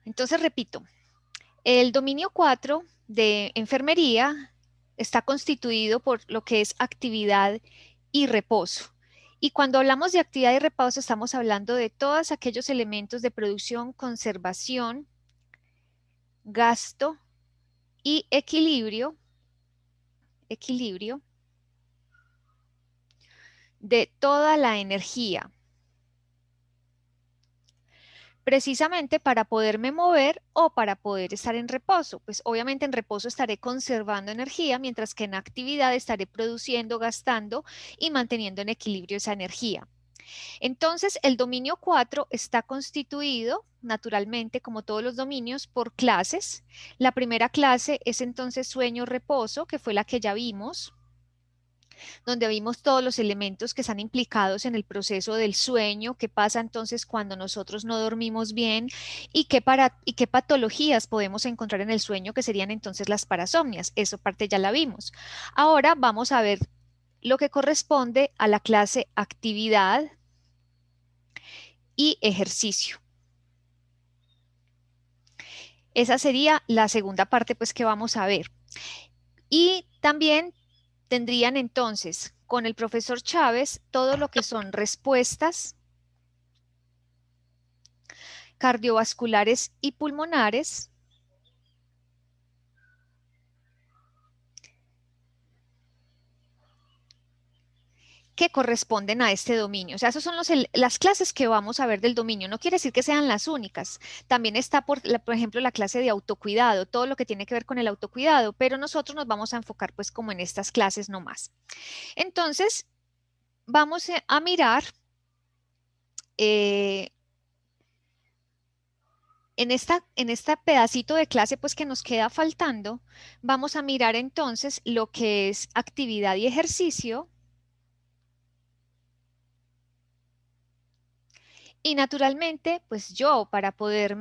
Entonces repito, el dominio 4 de enfermería está constituido por lo que es actividad y reposo. Y cuando hablamos de actividad y reposo, estamos hablando de todos aquellos elementos de producción, conservación, gasto y equilibrio de toda la energía, precisamente para poderme mover o para poder estar en reposo. Pues obviamente en reposo estaré conservando energía, mientras que en actividad estaré produciendo, gastando y manteniendo en equilibrio esa energía. Entonces, el dominio 4 está constituido, naturalmente, como todos los dominios, por clases. La primera clase es entonces sueño-reposo, que fue la que ya vimos, donde vimos todos los elementos que están implicados en el proceso del sueño, qué pasa entonces cuando nosotros no dormimos bien y qué patologías podemos encontrar en el sueño, que serían entonces las parasomnias. Eso parte ya la vimos. Ahora vamos a ver lo que corresponde a la clase actividad y ejercicio. Esa sería la segunda parte pues que vamos a ver. Y también tendrían entonces con el profesor Chávez todo lo que son respuestas cardiovasculares y pulmonares, que corresponden a este dominio. O sea, esas son las clases que vamos a ver del dominio. No quiere decir que sean las únicas. También está, por ejemplo, la clase de autocuidado, todo lo que tiene que ver con el autocuidado, pero nosotros nos vamos a enfocar pues como en estas clases nomás. Entonces, vamos a mirar eh, en esta pedacito de clase pues que nos queda faltando, vamos a mirar entonces lo que es actividad y ejercicio. Y naturalmente, pues yo para poder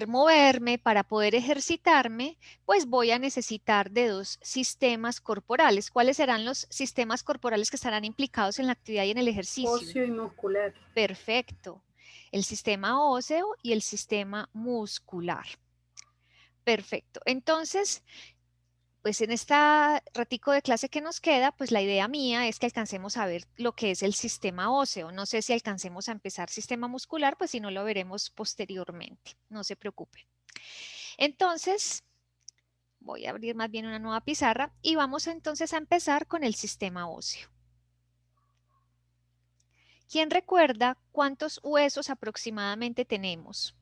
moverme, para poder ejercitarme, pues voy a necesitar de dos sistemas corporales. ¿Cuáles serán los sistemas corporales que estarán implicados en la actividad y en el ejercicio? Óseo y muscular. Perfecto. El sistema óseo y el sistema muscular. Perfecto. Entonces, pues en esta ratico de clase que nos queda, pues la idea mía es que alcancemos a ver lo que es el sistema óseo. No sé si alcancemos a empezar sistema muscular, pues si no lo veremos posteriormente. No se preocupen. Entonces, voy a abrir más bien una nueva pizarra y vamos entonces a empezar con el sistema óseo. ¿Quién recuerda cuántos huesos aproximadamente tenemos?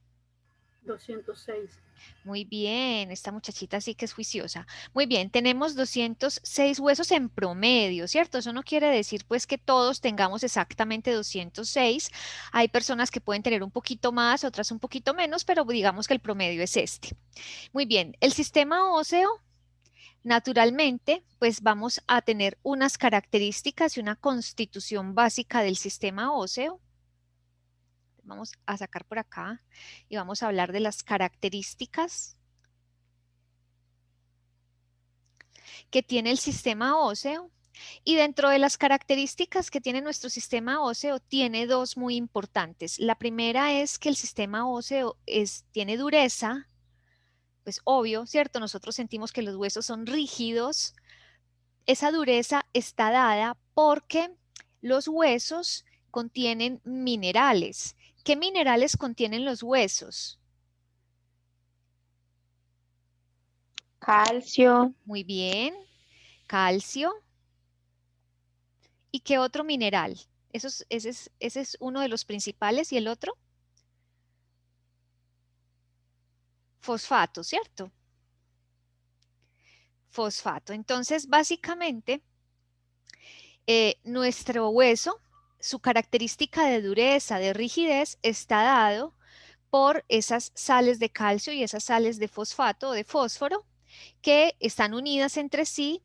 206. Muy bien, esta muchachita sí que es juiciosa. Muy bien, tenemos 206 huesos en promedio, ¿cierto? Eso no quiere decir pues que todos tengamos exactamente 206. Hay personas que pueden tener un poquito más, otras un poquito menos, pero digamos que el promedio es este. Muy bien, el sistema óseo, naturalmente, pues vamos a tener unas características y una constitución básica del sistema óseo. Vamos a sacar por acá y vamos a hablar de las características que tiene el sistema óseo. Y dentro de las características que tiene nuestro sistema óseo, tiene dos muy importantes. La primera es que el sistema óseo tiene dureza, pues obvio, ¿cierto? Nosotros sentimos que los huesos son rígidos. Esa dureza está dada porque los huesos contienen minerales. ¿Qué minerales contienen los huesos? Calcio, Muy bien, calcio. ¿Y qué otro mineral? Ese es uno de los principales y el otro, fosfato, ¿cierto? Fosfato. Entonces, básicamente, nuestro hueso, su característica de dureza, de rigidez, está dado por esas sales de calcio y esas sales de fosfato o de fósforo que están unidas entre sí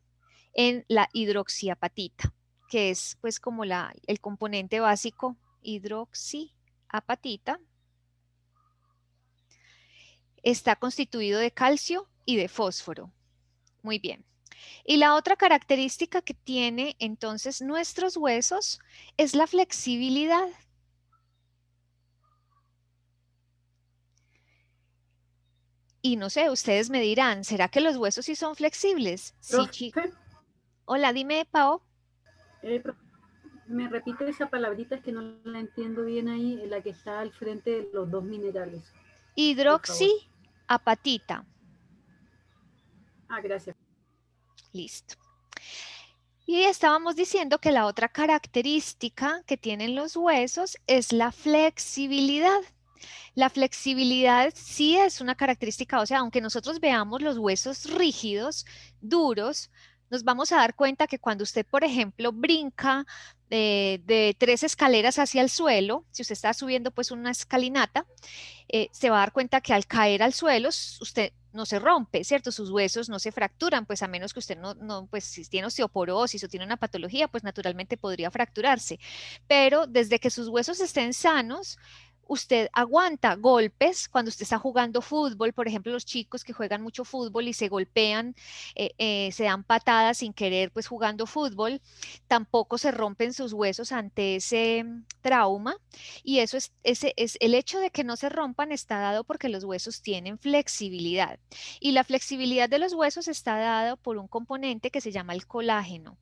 en la hidroxiapatita, que es pues como el componente básico hidroxiapatita. Está constituido de calcio y de fósforo. Muy bien. Y la otra característica que tiene entonces nuestros huesos es la flexibilidad. Y no sé, ustedes me dirán, ¿será que los huesos sí son flexibles? Sí, Profe, Hola, dime, Pao. profe, me repite esa palabrita, es que no la entiendo bien ahí, en la que está al frente de los dos minerales, por favor. Hidroxiapatita. Ah, gracias. Listo. Y estábamos diciendo que la otra característica que tienen los huesos es la flexibilidad. La flexibilidad sí es una característica, o sea, aunque nosotros veamos los huesos rígidos, duros, nos vamos a dar cuenta que cuando usted, por ejemplo, brinca de 3 escaleras hacia el suelo, si usted está subiendo pues una escalinata, se va a dar cuenta que al caer al suelo, usted no se rompe, ¿cierto? Sus huesos no se fracturan, pues a menos que usted pues si tiene osteoporosis o tiene una patología, pues naturalmente podría fracturarse. Pero desde que sus huesos estén sanos, usted aguanta golpes cuando usted está jugando fútbol, por ejemplo, los chicos que juegan mucho fútbol y se golpean, se dan patadas sin querer, pues jugando fútbol, tampoco se rompen sus huesos ante ese trauma. Y eso es el hecho de que no se rompan está dado porque los huesos tienen flexibilidad. Y la flexibilidad de los huesos está dada por un componente que se llama el colágeno.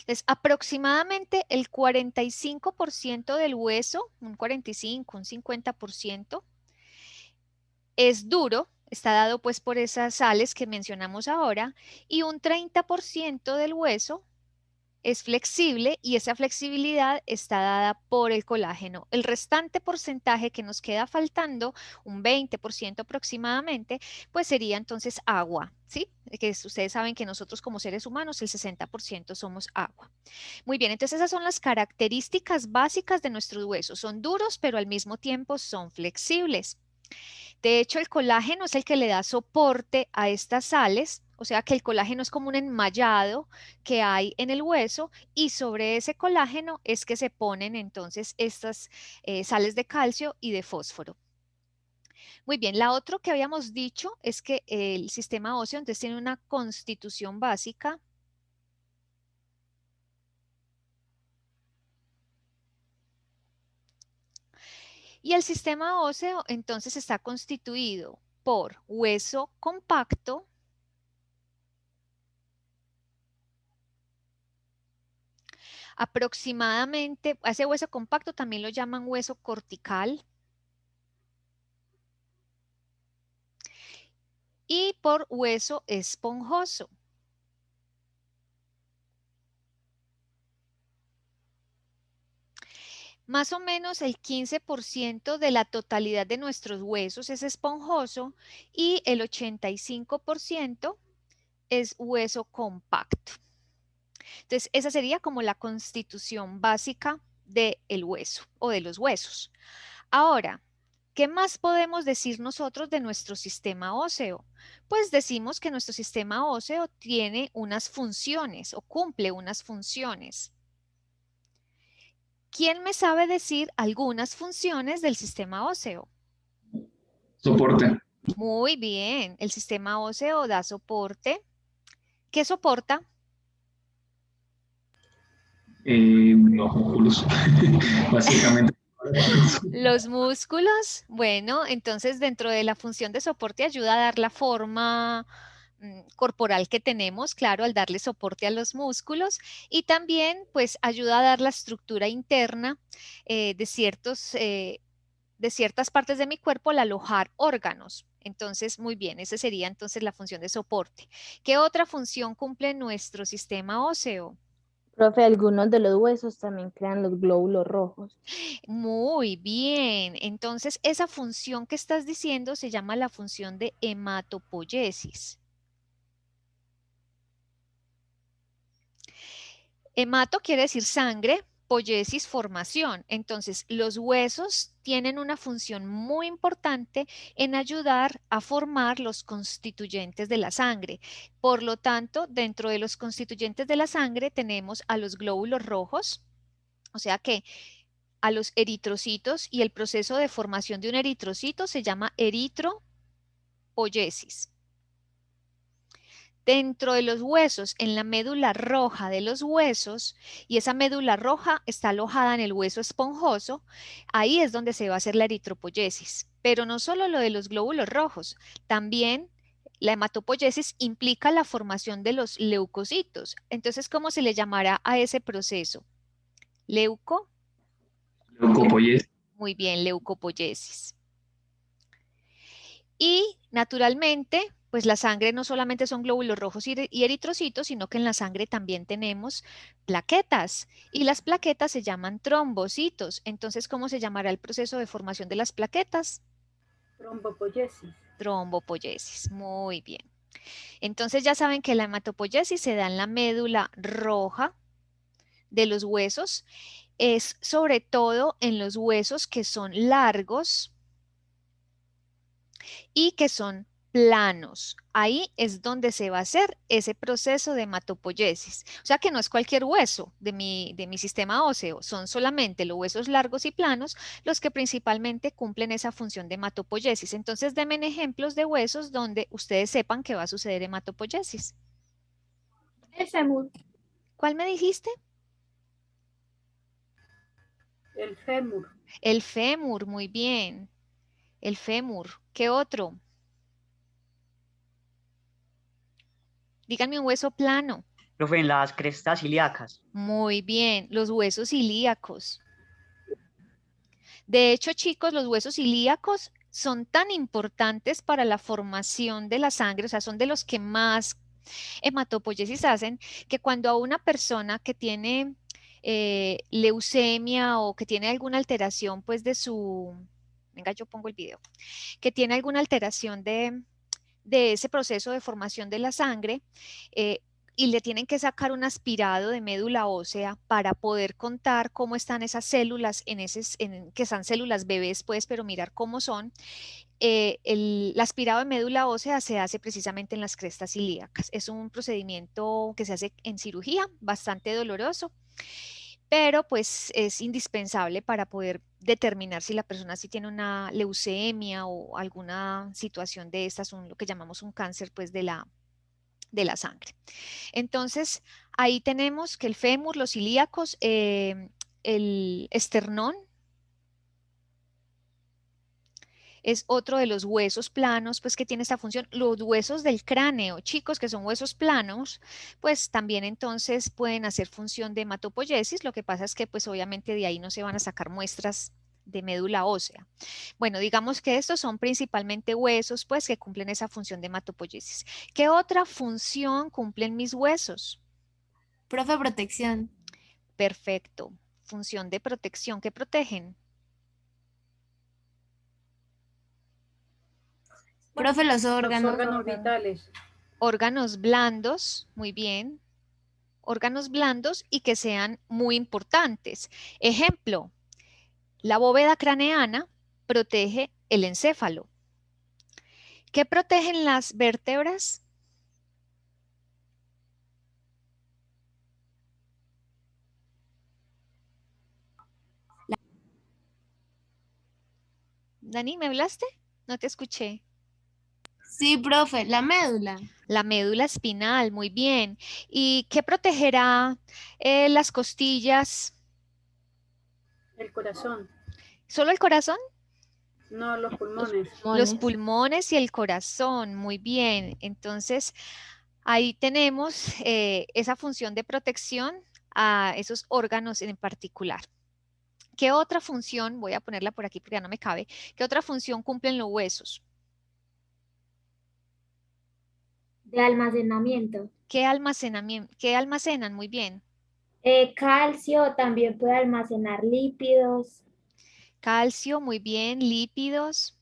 Entonces, aproximadamente el 45% del hueso, un 45, un 50%, es duro, está dado pues por esas sales que mencionamos ahora, y un 30% del hueso es flexible y esa flexibilidad está dada por el colágeno. El restante porcentaje que nos queda faltando, un 20% aproximadamente, pues sería entonces agua, ¿sí? Ustedes saben que nosotros como seres humanos el 60% somos agua. Muy bien, entonces esas son las características básicas de nuestros huesos. Son duros, pero al mismo tiempo son flexibles. De hecho, el colágeno es el que le da soporte a estas sales, o sea que el colágeno es como un enmallado que hay en el hueso y sobre ese colágeno es que se ponen entonces estas sales de calcio y de fósforo. Muy bien, la otra que habíamos dicho es que el sistema óseo entonces tiene una constitución básica. Y el sistema óseo entonces está constituido por hueso compacto, aproximadamente, a ese hueso compacto también lo llaman hueso cortical, y por hueso esponjoso. Más o menos el 15% de la totalidad de nuestros huesos es esponjoso y el 85% es hueso compacto. Entonces, esa sería como la constitución básica del hueso o de los huesos. Ahora, ¿qué más podemos decir nosotros de nuestro sistema óseo? Pues decimos que nuestro sistema óseo tiene unas funciones o cumple unas funciones. ¿Quién me sabe decir algunas funciones del sistema óseo? Soporte. Muy bien, el sistema óseo da soporte. ¿Qué soporta? Los músculos, básicamente. Los músculos. Bueno, entonces dentro de la función de soporte ayuda a dar la forma corporal que tenemos, claro, al darle soporte a los músculos y también pues ayuda a dar la estructura interna de ciertas partes de mi cuerpo al alojar órganos. Entonces, muy bien, esa sería entonces la función de soporte. ¿Qué otra función cumple nuestro sistema óseo? Profe, algunos de los huesos también crean los glóbulos rojos. Muy bien. Entonces, esa función que estás diciendo se llama la función de hematopoiesis. Hemato quiere decir sangre, poiesis, formación. Entonces, los huesos tienen una función muy importante en ayudar a formar los constituyentes de la sangre. Por lo tanto, dentro de los constituyentes de la sangre tenemos a los glóbulos rojos, o sea que a los eritrocitos, y el proceso de formación de un eritrocito se llama eritropoiesis. Dentro de los huesos, en la médula roja de los huesos, y esa médula roja está alojada en el hueso esponjoso, ahí es donde se va a hacer la eritropoiesis. Pero no solo lo de los glóbulos rojos, también la hematopoiesis implica la formación de los leucocitos. Entonces, ¿cómo se le llamará a ese proceso? Leucopoiesis. Muy bien, leucopoiesis. Y naturalmente, pues la sangre no solamente son glóbulos rojos y eritrocitos, sino que en la sangre también tenemos plaquetas. Y las plaquetas se llaman trombocitos. Entonces, ¿cómo se llamará el proceso de formación de las plaquetas? Trombopoiesis. Trombopoiesis, muy bien. Entonces ya saben que la hematopoiesis se da en la médula roja de los huesos. Es sobre todo en los huesos que son largos y que son planos. Ahí es donde se va a hacer ese proceso de hematopoiesis. O sea que no es cualquier hueso de mi sistema óseo, son solamente los huesos largos y planos los que principalmente cumplen esa función de hematopoiesis. Entonces, denme ejemplos de huesos donde ustedes sepan que va a suceder hematopoiesis. El fémur. ¿Cuál me dijiste? El fémur. El fémur, muy bien. El fémur. ¿Qué otro? Díganme un hueso plano. Profe, en las crestas ilíacas. Muy bien, los huesos ilíacos. De hecho, chicos, los huesos ilíacos son tan importantes para la formación de la sangre, o sea, son de los que más hematopoiesis hacen, que cuando a una persona que tiene leucemia o que tiene alguna alteración, pues de su, venga, yo pongo el video, que tiene alguna alteración de ese proceso de formación de la sangre, y le tienen que sacar un aspirado de médula ósea para poder contar cómo están esas células, que son células bebés, pues, pero mirar cómo son. El aspirado de médula ósea se hace precisamente en las crestas ilíacas. Es un procedimiento que se hace en cirugía, bastante doloroso, pero pues es indispensable para poder determinar si la persona sí tiene una leucemia o alguna situación de estas, lo que llamamos un cáncer pues de la sangre. Entonces, ahí tenemos que el fémur, los ilíacos, el esternón es otro de los huesos planos, pues que tiene esta función. Los huesos del cráneo, chicos, que son huesos planos, pues también entonces pueden hacer función de hematopoiesis. Lo que pasa es que pues obviamente de ahí no se van a sacar muestras de médula ósea. Bueno, digamos que estos son principalmente huesos, pues que cumplen esa función de hematopoiesis. ¿Qué otra función cumplen mis huesos? Profe, protección. Perfecto. Función de protección. ¿Qué protegen? Profe, los órganos. Los órganos vitales. Órganos blandos, muy bien. Órganos blandos y que sean muy importantes. Ejemplo, la bóveda craneana protege el encéfalo. ¿Qué protegen las vértebras? Dani, ¿me hablaste? No te escuché. Sí, profe, la médula. La médula espinal, muy bien. ¿Y qué protegerá las costillas? El corazón. ¿Solo el corazón? No, los pulmones. Los pulmones y el corazón, muy bien. Entonces, ahí tenemos esa función de protección a esos órganos en particular. ¿Qué otra función, voy a ponerla por aquí porque ya no me cabe, qué otra función cumplen los huesos? De almacenamiento. ¿Qué almacenamiento, qué almacenan? Muy bien. Calcio también puede almacenar lípidos. Calcio, muy bien. Lípidos.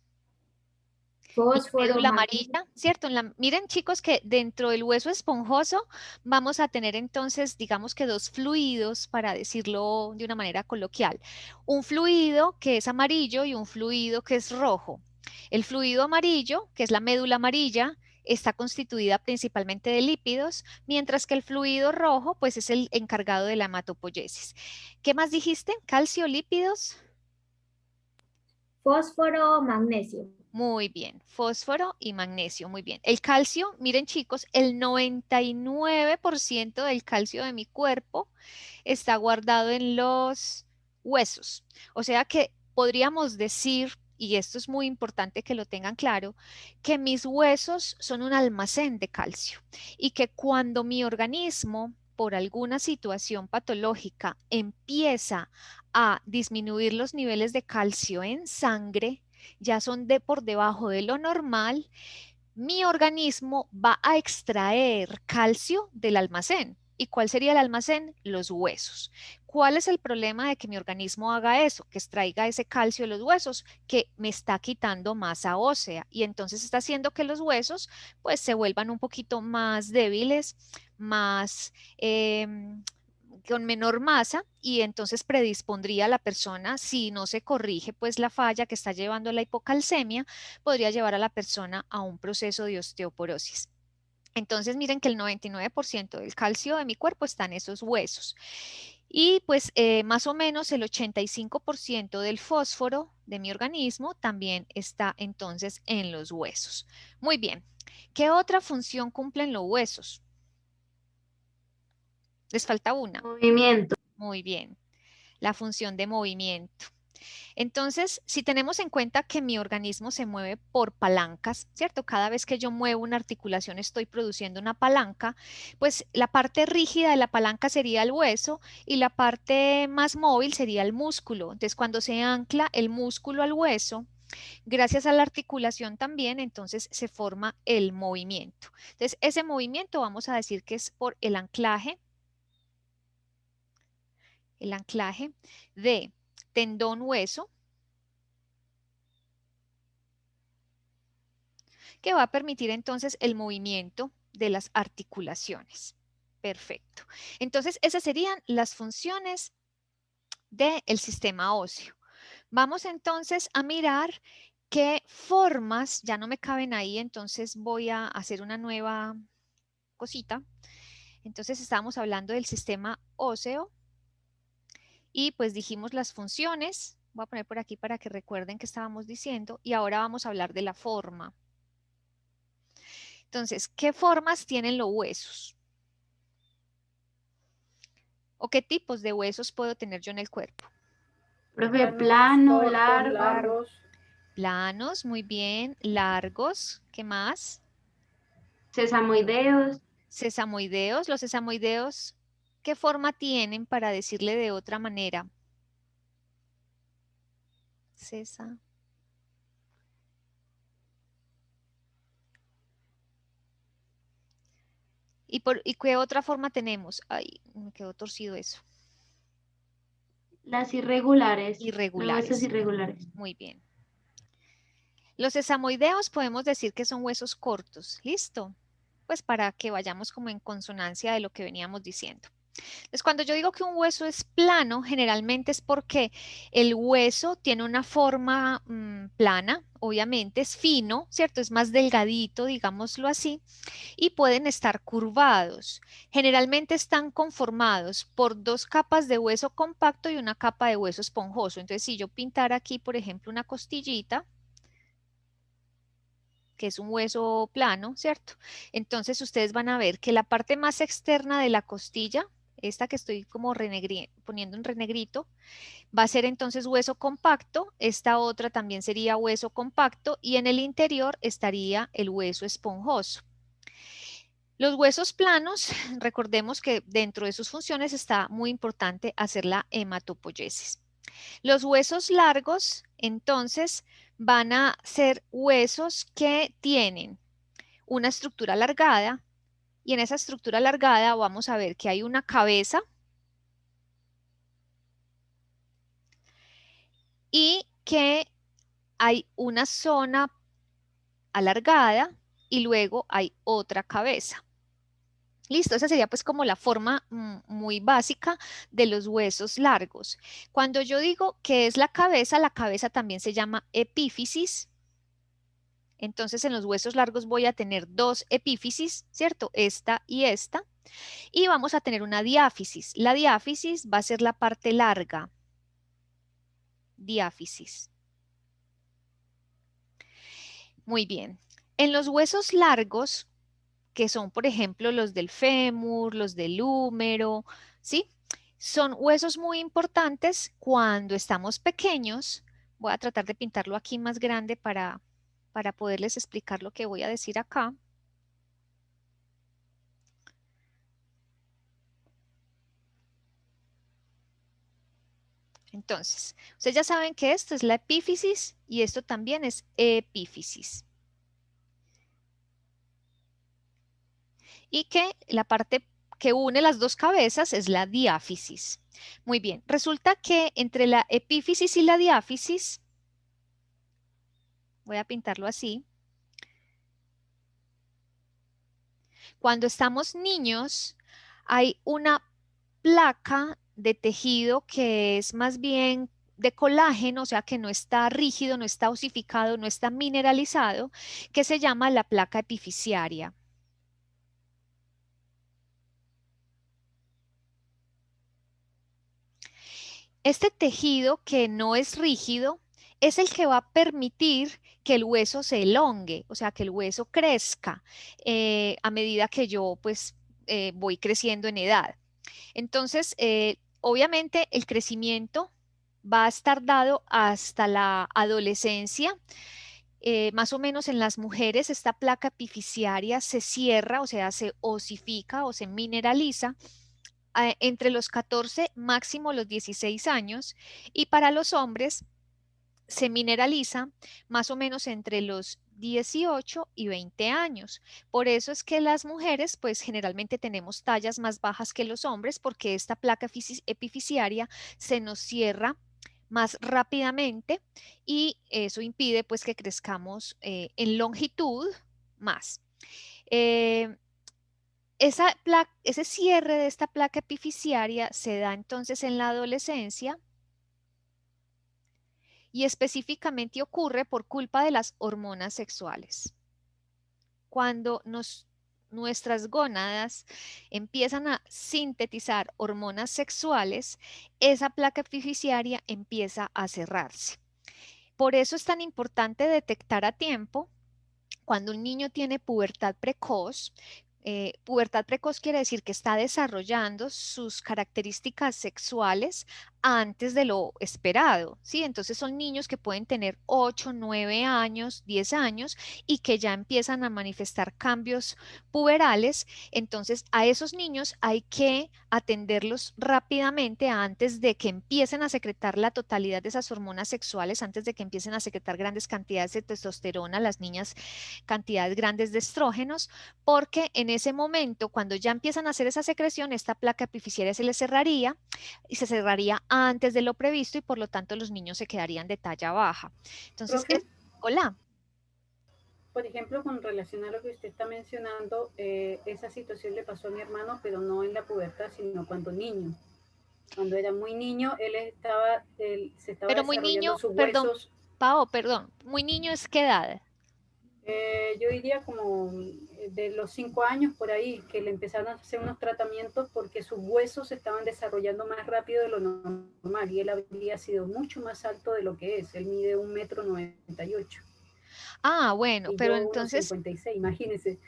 Fósforo. Médula amarilla, ¿cierto? Miren, chicos, que dentro del hueso esponjoso vamos a tener entonces, digamos que dos fluidos, para decirlo de una manera coloquial. Un fluido que es amarillo y un fluido que es rojo. El fluido amarillo, que es la médula amarilla, está constituida principalmente de lípidos, mientras que el fluido rojo, pues es el encargado de la hematopoiesis. ¿Qué más dijiste? ¿Calcio, lípidos? Fósforo, magnesio. Muy bien, fósforo y magnesio, muy bien. El calcio, miren chicos, el 99% del calcio de mi cuerpo está guardado en los huesos. O sea que podríamos decir y esto es muy importante que lo tengan claro, que mis huesos son un almacén de calcio y que cuando mi organismo, por alguna situación patológica, empieza a disminuir los niveles de calcio en sangre, ya son por debajo de lo normal, mi organismo va a extraer calcio del almacén. ¿Y cuál sería el almacén? Los huesos. ¿Cuál es el problema de que mi organismo haga eso? Que extraiga ese calcio de los huesos, que me está quitando masa ósea y entonces está haciendo que los huesos pues se vuelvan un poquito más débiles, más con menor masa y entonces predispondría a la persona, si no se corrige pues la falla que está llevando a la hipocalcemia, podría llevar a la persona a un proceso de osteoporosis. Entonces miren que el 99% del calcio de mi cuerpo está en esos huesos. Y pues más o menos el 85% del fósforo de mi organismo también está entonces en los huesos. Muy bien. ¿Qué otra función cumplen los huesos? Les falta una. Movimiento. Muy bien. La función de movimiento. Entonces, si tenemos en cuenta que mi organismo se mueve por palancas, ¿cierto? Cada vez que yo muevo una articulación estoy produciendo una palanca, pues la parte rígida de la palanca sería el hueso y la parte más móvil sería el músculo. Entonces, cuando se ancla el músculo al hueso, gracias a la articulación también, entonces se forma el movimiento. Entonces, ese movimiento vamos a decir que es por el anclaje de tendón hueso, que va a permitir entonces el movimiento de las articulaciones. Perfecto. Entonces, esas serían las funciones del sistema óseo. Vamos entonces a mirar qué formas, ya no me caben ahí, entonces voy a hacer una nueva cosita. Entonces, estábamos hablando del sistema óseo y pues dijimos las funciones. Voy a poner por aquí para que recuerden que estábamos diciendo y ahora vamos a hablar de la forma. Entonces, ¿qué formas tienen los huesos? ¿O qué tipos de huesos puedo tener yo en el cuerpo? Profe, plano, cortos, largo. largos. Planos, muy bien. Largos, ¿qué más? Sesamoideos. Sesamoideos. Los sesamoideos, ¿qué forma tienen para decirle de otra manera? ¿Y qué otra forma tenemos? Ay, me quedó torcido eso. Las irregulares. Irregulares. Los huesos irregulares. Muy bien. Los sesamoideos podemos decir que son huesos cortos. ¿Listo? Pues para que vayamos como en consonancia de lo que veníamos diciendo. Entonces, cuando yo digo que un hueso es plano, generalmente es porque el hueso tiene una forma plana, obviamente es fino, ¿cierto? Es más delgadito, digámoslo así, y pueden estar curvados. Generalmente están conformados por dos capas de hueso compacto y una capa de hueso esponjoso. Entonces, si yo pintara aquí, por ejemplo, una costillita, que es un hueso plano, ¿cierto? Entonces, ustedes van a ver que la parte más externa de la costilla, esta que estoy como poniendo en renegrito, va a ser entonces hueso compacto, esta otra también sería hueso compacto y en el interior estaría el hueso esponjoso. Los huesos planos, recordemos que dentro de sus funciones está muy importante hacer la hematopoiesis. Los huesos largos, entonces, van a ser huesos que tienen una estructura alargada y en esa estructura alargada vamos a ver que hay una cabeza y que hay una zona alargada y luego hay otra cabeza. Listo, esa sería pues como la forma muy básica de los huesos largos. Cuando yo digo que es la cabeza también se llama epífisis. Entonces en los huesos largos voy a tener dos epífisis, ¿cierto? Esta y esta. Y vamos a tener una diáfisis. La diáfisis va a ser la parte larga. Diáfisis. Muy bien. En los huesos largos, que son, por ejemplo, los del fémur, los del húmero, ¿sí? Son huesos muy importantes cuando estamos pequeños Voy a tratar de pintarlo aquí más grande para poderles explicar lo que voy a decir acá. Entonces, ustedes ya saben que esto es la epífisis y esto también es epífisis. Y que la parte que une las dos cabezas es la diáfisis. Muy bien, resulta que entre la epífisis y la diáfisis, voy a pintarlo así, cuando estamos niños hay una placa de tejido que es más bien de colágeno, o sea que no está rígido, no está osificado, no está mineralizado, que se llama la placa epifisiaria. Este tejido que no es rígido es el que va a permitir que el hueso se elongue, o sea, que el hueso crezca a medida que yo pues voy creciendo en edad. Entonces, obviamente el crecimiento va a estar dado hasta la adolescencia. Más o menos en las mujeres esta placa epifisiaria se cierra, o sea, se osifica o se mineraliza entre los 14, máximo los 16 años, y para los hombres se mineraliza más o menos entre los 18 y 20 años. Por eso es que las mujeres, pues generalmente tenemos tallas más bajas que los hombres, porque esta placa epifisiaria se nos cierra más rápidamente y eso impide pues que crezcamos en longitud más. Ese cierre de esta placa epifisiaria se da entonces en la adolescencia y específicamente ocurre por culpa de las hormonas sexuales. Cuando nuestras gónadas empiezan a sintetizar hormonas sexuales, esa placa epifisiaria empieza a cerrarse. Por eso es tan importante detectar a tiempo cuando un niño tiene pubertad precoz. Pubertad precoz quiere decir que está desarrollando sus características sexuales antes de lo esperado, ¿sí? Entonces son niños que pueden tener 8, 9 años, 10 años y que ya empiezan a manifestar cambios puberales. Entonces a esos niños hay que atenderlos rápidamente antes de que empiecen a secretar la totalidad de esas hormonas sexuales, antes de que empiecen a secretar grandes cantidades de testosterona, las niñas cantidades grandes de estrógenos, porque en ese momento, cuando ya empiezan a hacer esa secreción, esta placa epifisiaria se les cerraría y se cerraría antes de lo previsto y por lo tanto los niños se quedarían de talla baja. Entonces, hola. Por ejemplo, con relación a lo que usted está mencionando, esa situación le pasó a mi hermano, pero no en la pubertad, sino cuando niño. Cuando era muy niño, se estaba pero muy desarrollando niño, sus perdón, huesos. Pao, perdón, muy niño es qué edad? Yo diría como de los 5 años por ahí, que le empezaron a hacer unos tratamientos porque sus huesos se estaban desarrollando más rápido de lo normal y él habría sido mucho más alto de lo que es. Él mide 1,98 m. Ah, bueno, y pero yo entonces... 1,56 m, imagínense.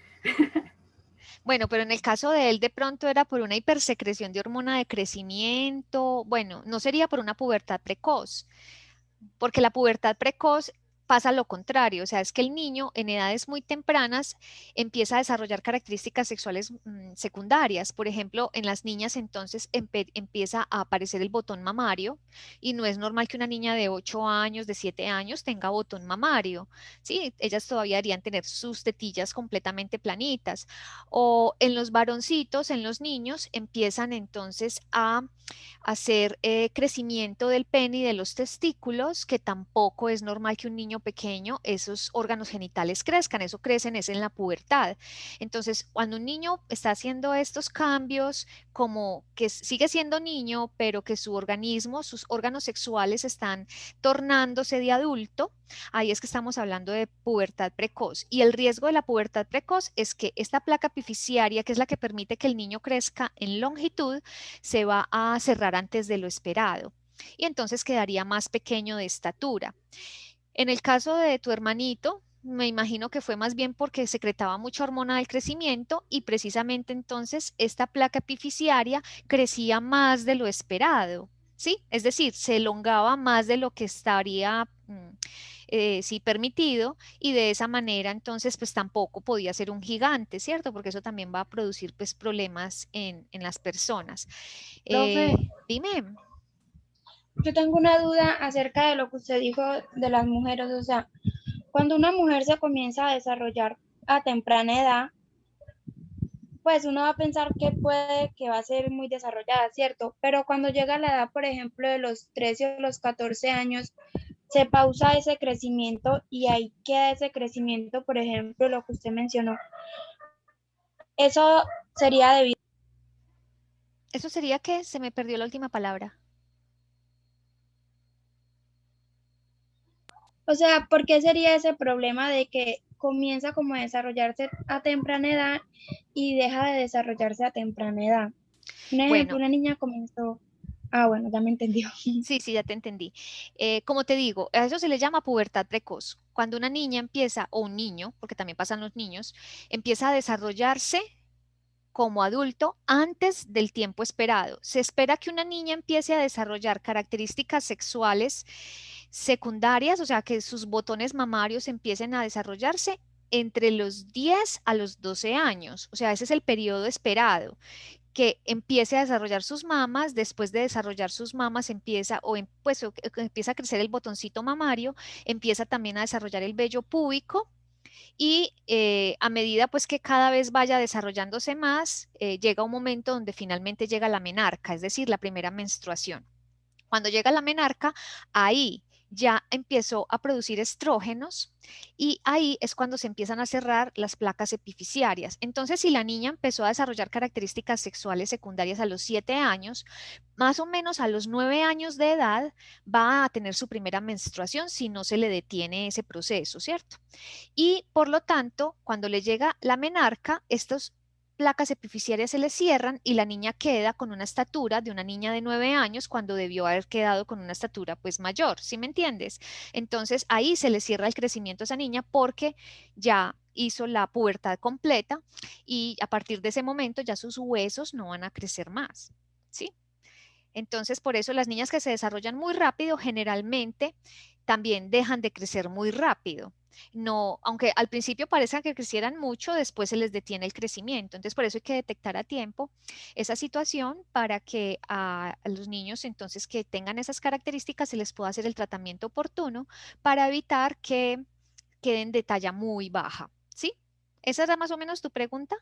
Bueno, pero en el caso de él de pronto era por una hipersecreción de hormona de crecimiento. Bueno, no sería por una pubertad precoz, porque la pubertad precoz pasa lo contrario, o sea, es que el niño en edades muy tempranas empieza a desarrollar características sexuales secundarias. Por ejemplo, en las niñas entonces empieza a aparecer el botón mamario y no es normal que una niña de 8 años, de 7 años tenga botón mamario, ¿sí? Ellas todavía deberían tener sus tetillas completamente planitas. O en los varoncitos, en los niños, empiezan entonces a hacer crecimiento del pene y de los testículos, que tampoco es normal que un niño pequeño esos órganos genitales crezcan, eso crecen es en la pubertad. Entonces, cuando un niño está haciendo estos cambios, como que sigue siendo niño, pero que su organismo, sus órganos sexuales están tornándose de adulto, ahí es que estamos hablando de pubertad precoz. Y el riesgo de la pubertad precoz es que esta placa epifisiaria, que es la que permite que el niño crezca en longitud, se va a cerrar antes de lo esperado y entonces quedaría más pequeño de estatura. En el caso de tu hermanito, me imagino que fue más bien porque secretaba mucha hormona del crecimiento y precisamente entonces esta placa epifisiaria crecía más de lo esperado. ¿sí? Es decir, se elongaba más de lo que estaría sí permitido y de esa manera entonces pues tampoco podía ser un gigante, ¿cierto? Porque eso también va a producir pues problemas en las personas. Profe, Dime. yo tengo una duda acerca de lo que usted dijo de las mujeres. O sea, cuando una mujer se comienza a desarrollar a temprana edad, pues uno va a pensar que puede que va a ser muy desarrollada, ¿cierto? Pero cuando llega la edad, por ejemplo, de los 13 o los 14 años, se pausa ese crecimiento y ahí queda ese crecimiento, por ejemplo, lo que usted mencionó. Eso sería debido. Eso sería que se me perdió la última palabra. O sea, ¿por qué sería ese problema de que comienza como a desarrollarse a temprana edad y deja de desarrollarse a temprana edad? Un ejemplo, Bueno, una niña comenzó. Ah, bueno, ya me entendió. sí, sí, ya te entendí. Como te digo, a eso se le llama pubertad precoz. Cuando una niña empieza, o un niño, porque también pasan los niños, empieza a desarrollarse como adulto antes del tiempo esperado. Se espera que una niña empiece a desarrollar características sexuales secundarias, o sea, que sus botones mamarios empiecen a desarrollarse entre los 10 a los 12 años. O sea, ese es el periodo esperado que empiece a desarrollar sus mamas, después de desarrollar sus mamas empieza pues, empieza a crecer el botoncito mamario, empieza también a desarrollar el vello púbico y a medida pues que cada vez vaya desarrollándose más, llega un momento donde finalmente llega la menarca, es decir, la primera menstruación. Cuando llega la menarca, ahí ya empezó a producir estrógenos y ahí es cuando se empiezan a cerrar las placas epifisiarias. Entonces, si la niña empezó a desarrollar características sexuales secundarias a los 7 años, más o menos a los 9 años de edad va a tener su primera menstruación si no se le detiene ese proceso, ¿cierto? Y por lo tanto, cuando le llega la menarca, estos placas epifisiarias se le cierran y la niña queda con una estatura de una niña de 9 años cuando debió haber quedado con una estatura pues mayor, ¿sí me entiendes? Entonces ahí se le cierra el crecimiento a esa niña porque ya hizo la pubertad completa y a partir de ese momento ya sus huesos no van a crecer más, ¿sí? Entonces, por eso las niñas que se desarrollan muy rápido generalmente también dejan de crecer muy rápido. No, aunque al principio parezca que crecieran mucho, después se les detiene el crecimiento. Entonces, por eso hay que detectar a tiempo esa situación para que a los niños entonces que tengan esas características se les pueda hacer el tratamiento oportuno para evitar que queden de talla muy baja. ¿Sí? ¿Esa era más o menos tu pregunta?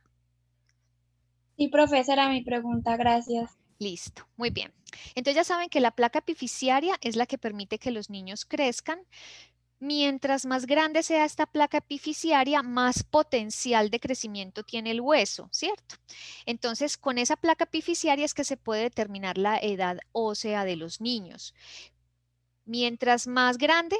Sí, profe, esa era mi pregunta, gracias. Listo, muy bien. Entonces ya saben que la placa epifisiaria es la que permite que los niños crezcan. Mientras más grande sea esta placa epifisiaria, más potencial de crecimiento tiene el hueso, ¿cierto? Entonces, con esa placa epifisiaria es que se puede determinar la edad ósea de los niños. Mientras más grande,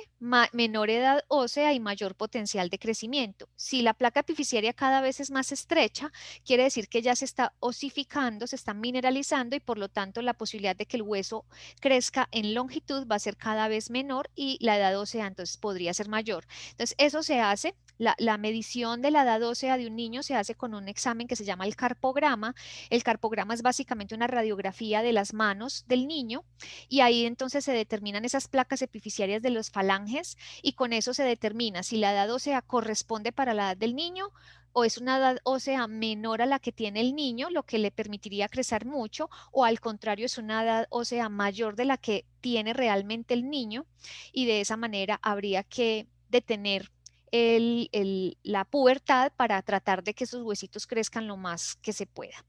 menor edad ósea y mayor potencial de crecimiento. Si la placa epifisiaria cada vez es más estrecha, quiere decir que ya se está osificando, se está mineralizando y por lo tanto la posibilidad de que el hueso crezca en longitud va a ser cada vez menor y la edad ósea entonces podría ser mayor. Entonces eso se hace, la medición de la edad ósea de un niño se hace con un examen que se llama el carpograma. El carpograma es básicamente una radiografía de las manos del niño y ahí entonces se determinan esas placas epifisiarias de los falanges y con eso se determina si la edad ósea corresponde para la edad del niño o es una edad ósea menor a la que tiene el niño, lo que le permitiría crecer mucho, o al contrario es una edad ósea mayor de la que tiene realmente el niño y de esa manera habría que detener la pubertad para tratar de que esos huesitos crezcan lo más que se pueda.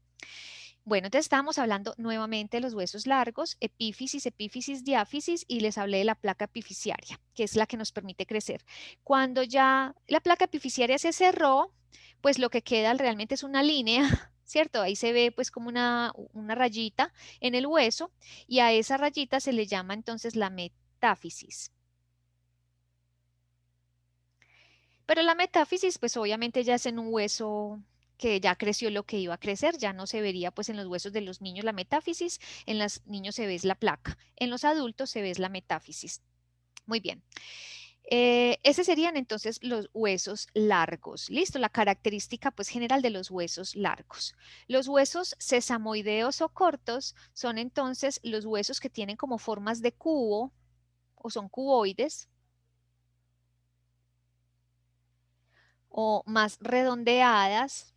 Bueno, entonces estábamos hablando nuevamente de los huesos largos, epífisis, epífisis, diáfisis, y les hablé de la placa epifisiaria, que es la que nos permite crecer. Cuando ya la placa epifisiaria se cerró, pues lo que queda realmente es una línea, ¿cierto? Ahí se ve pues como una rayita en el hueso, y a esa rayita se le llama entonces la metáfisis. Pero la metáfisis, pues obviamente ya es en un hueso que ya creció lo que iba a crecer, ya no se vería pues en los huesos de los niños la metáfisis, en los niños se ve la placa, en los adultos se ve la metáfisis. Muy bien. Ese serían entonces los huesos largos. Listo, la característica pues general de los huesos largos. Los huesos sesamoideos o cortos son entonces los huesos que tienen como formas de cubo o son cuboides o más redondeadas.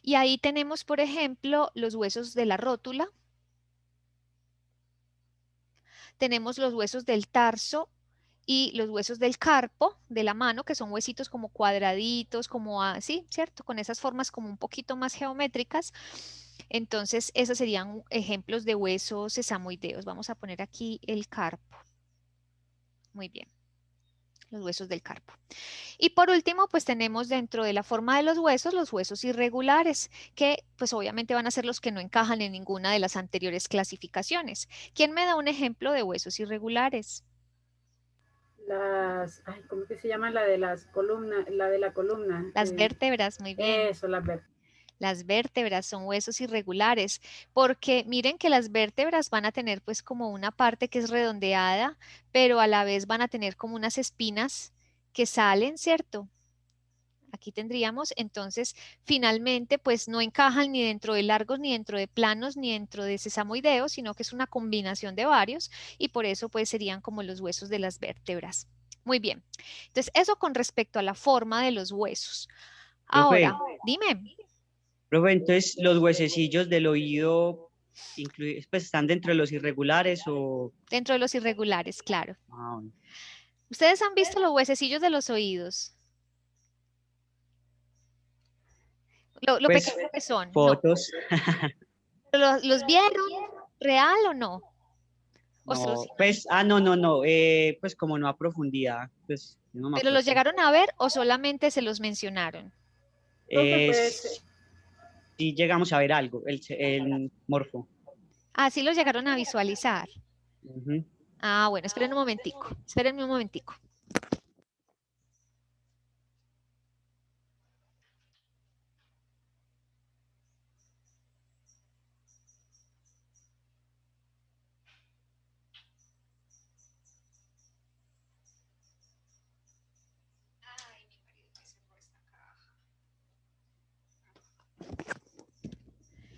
Y ahí tenemos, por ejemplo, los huesos de la rótula. Tenemos los huesos del tarso y los huesos del carpo, de la mano, que son huesitos como cuadraditos, como así, ¿cierto? Con esas formas como un poquito más geométricas. Entonces, esos serían ejemplos de huesos sesamoideos. Vamos a poner aquí el carpo. Muy bien. Los huesos del carpo. Y por último, pues tenemos dentro de la forma de los huesos irregulares, que pues obviamente van a ser los que no encajan en ninguna de las anteriores clasificaciones. ¿Quién me da un ejemplo de huesos irregulares? ¿Cómo que se llama la de las columnas? La de la columna. Las vértebras, muy bien. Eso, las vértebras. Las vértebras son huesos irregulares, porque miren que las vértebras van a tener pues como una parte que es redondeada, pero a la vez van a tener como unas espinas que salen, ¿cierto? Aquí tendríamos, entonces, finalmente, pues no encajan ni dentro de largos, ni dentro de planos, ni dentro de sesamoideos, sino que es una combinación de varios y por eso pues serían como los huesos de las vértebras. Muy bien. Entonces, eso con respecto a la forma de los huesos. Profe, Ahora, dime. profe, entonces los huesecillos del oído pues, están dentro de los irregulares o... Dentro de los irregulares, claro. Ah, bueno. ¿Ustedes han visto los huesecillos de los oídos? Lo Pues, pequeños que son. No. fotos. ¿Los vieron real o no? ¿O se No, los- pues, no, pues como no a profundidad, pues no me ¿Pero los acuerdo. llegaron a ver o solamente se los mencionaron? Profe, Sí llegamos a ver algo, el morfo. Ah, sí los llegaron a visualizar. Ujú. Ah, bueno, esperen un momentico. Espérenme un momentico.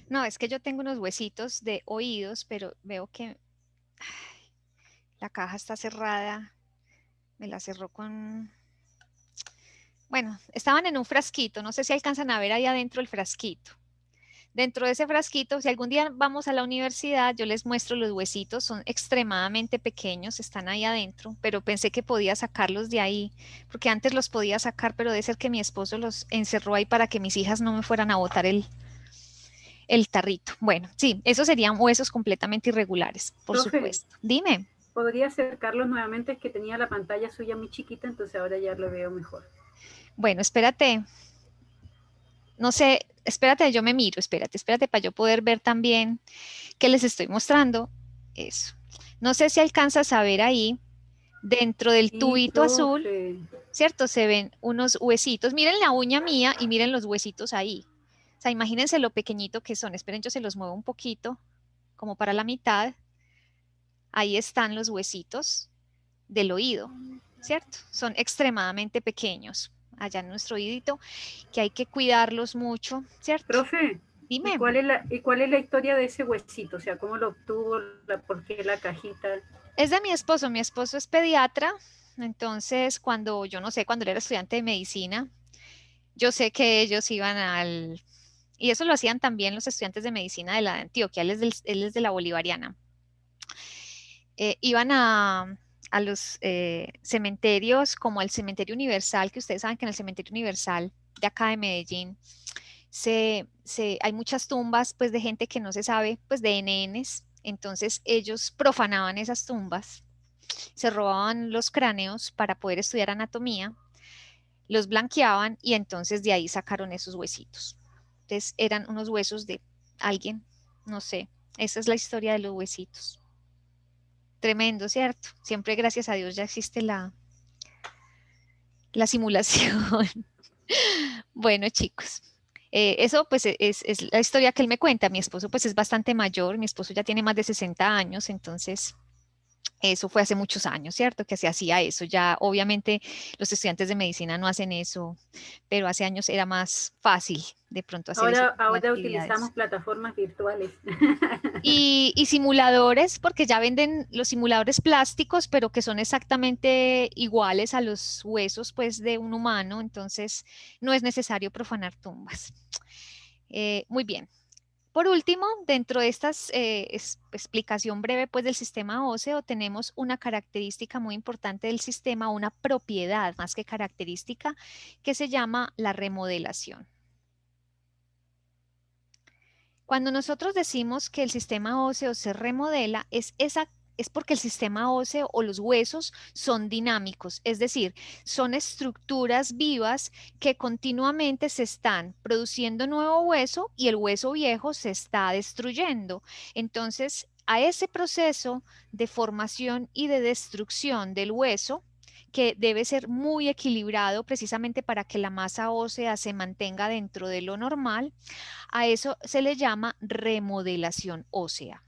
No, es que yo tengo unos huesitos de oídos, pero veo que la caja está cerrada. Me la cerró con... Bueno, estaban en un frasquito. No sé si alcanzan a ver ahí adentro el frasquito. Dentro de ese frasquito, si algún día vamos a la universidad, yo les muestro los huesitos. Son extremadamente pequeños, están ahí adentro, pero pensé que podía sacarlos de ahí, porque antes los podía sacar, pero debe ser que mi esposo los encerró ahí para que mis hijas no me fueran a botar el tarrito. Bueno, sí, esos serían huesos completamente irregulares, por Profe, supuesto. Dime. ¿podría acercarlos nuevamente? Es que tenía la pantalla suya muy chiquita, entonces ahora ya lo veo mejor. Bueno, espérate. No sé, espérate, yo me miro, espérate para yo poder ver también qué les estoy mostrando. Eso. No sé si alcanzas a ver ahí, dentro del Sí, tubito azul, profe. ¿cierto? Se ven unos huesitos. Miren la uña mía y miren los huesitos ahí. O sea, imagínense lo pequeñito que son. Esperen, yo se los muevo un poquito, como para la mitad. Ahí están los huesitos del oído, ¿cierto? Son extremadamente pequeños allá en nuestro oídito, que hay que cuidarlos mucho, ¿cierto? Profe, Dime. ¿y cuál es la historia de ese huesito? O sea, ¿cómo lo obtuvo? ¿Por qué la cajita? Es de mi esposo es pediatra, entonces cuando, yo no sé, cuando él era estudiante de medicina, yo sé que ellos iban y eso lo hacían también los estudiantes de medicina de la de Antioquia, él es de la Bolivariana. Iban a los cementerios como el Cementerio Universal, que ustedes saben que en el Cementerio Universal de acá de Medellín hay muchas tumbas pues de gente que no se sabe, pues de NNs, entonces ellos profanaban esas tumbas, se robaban los cráneos para poder estudiar anatomía, los blanqueaban y entonces de ahí sacaron esos huesitos. Entonces eran unos huesos de alguien, no sé, esa es la historia de los huesitos. Tremendo, ¿cierto? Siempre gracias a Dios ya existe la simulación. Bueno, chicos, eso pues es la historia que él me cuenta. Mi esposo pues es bastante mayor, mi esposo ya tiene más de 60 años, entonces Eso fue hace muchos años, ¿cierto? Que se hacía eso. Ya obviamente los estudiantes de medicina no hacen eso, pero hace años era más fácil de pronto hacer ese tipo de Ahora actividades. utilizamos plataformas virtuales. Y simuladores, porque ya venden los simuladores plásticos, pero que son exactamente iguales a los huesos, pues, de un humano. Entonces, no es necesario profanar tumbas. Muy bien. Por último, dentro de esta explicación breve pues, del sistema óseo, tenemos una característica muy importante del sistema, una propiedad más que característica, que se llama la remodelación. Cuando nosotros decimos que el sistema óseo se remodela, es porque el sistema óseo o los huesos son dinámicos, es decir, son estructuras vivas que continuamente se están produciendo nuevo hueso y el hueso viejo se está destruyendo. Entonces, a ese proceso de formación y de destrucción del hueso, que debe ser muy equilibrado precisamente para que la masa ósea se mantenga dentro de lo normal, a eso se le llama remodelación ósea.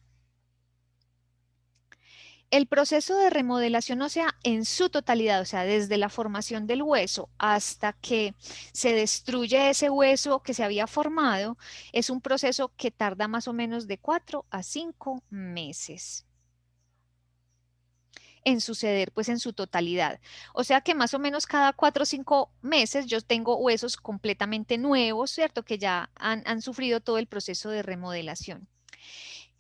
El proceso de remodelación ósea en su totalidad, o sea, desde la formación del hueso hasta que se destruye ese hueso que se había formado, es un proceso que tarda más o menos de 4 a 5 meses en suceder, pues en su totalidad. O sea que más o menos cada 4 o 5 meses yo tengo huesos completamente nuevos, ¿cierto? Que ya han sufrido todo el proceso de remodelación.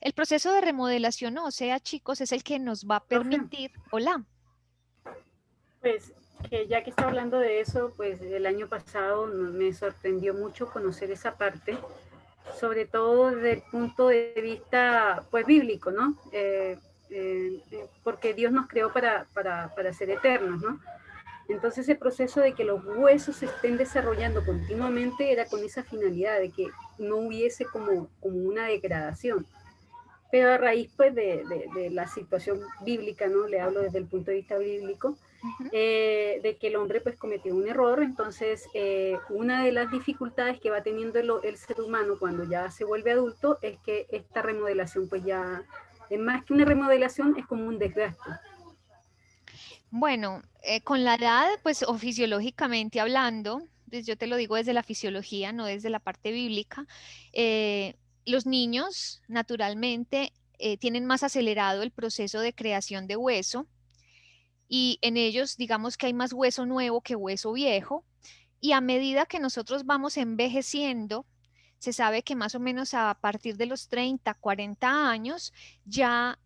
El proceso de remodelación ósea, chicos, es el que nos va a permitir... Hola. Pues que ya que está hablando de eso, pues el año pasado me sorprendió mucho conocer esa parte, sobre todo desde el punto de vista pues bíblico, ¿no? Porque Dios nos creó para ser eternos, ¿no? Entonces el proceso de que los huesos se estén desarrollando continuamente era con esa finalidad de que no hubiese como una degradación. Pero a raíz pues de la situación bíblica, ¿no? Le hablo desde el punto de vista bíblico, de que el hombre pues cometió un error. Entonces una de las dificultades que va teniendo el ser humano cuando ya se vuelve adulto es que esta remodelación pues ya, es más que una remodelación, es como un desgaste. Bueno, con la edad, pues o fisiológicamente hablando, pues yo te lo digo desde la fisiología, no desde la parte bíblica, los niños naturalmente tienen más acelerado el proceso de creación de hueso y en ellos digamos que hay más hueso nuevo que hueso viejo y a medida que nosotros vamos envejeciendo, se sabe que más o menos a partir de los 30, 40 años ya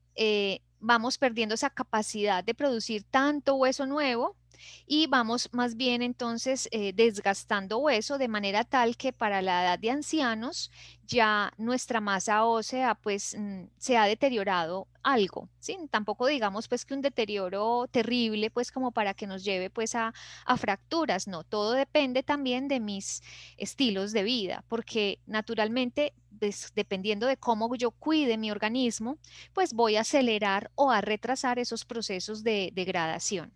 vamos perdiendo esa capacidad de producir tanto hueso nuevo y vamos más bien entonces desgastando hueso de manera tal que para la edad de ancianos ya nuestra masa ósea pues se ha deteriorado algo, ¿sí? Tampoco digamos pues que un deterioro terrible pues como para que nos lleve pues a fracturas, no, todo depende también de mis estilos de vida, porque naturalmente dependiendo de cómo yo cuide mi organismo, pues voy a acelerar o a retrasar esos procesos de degradación.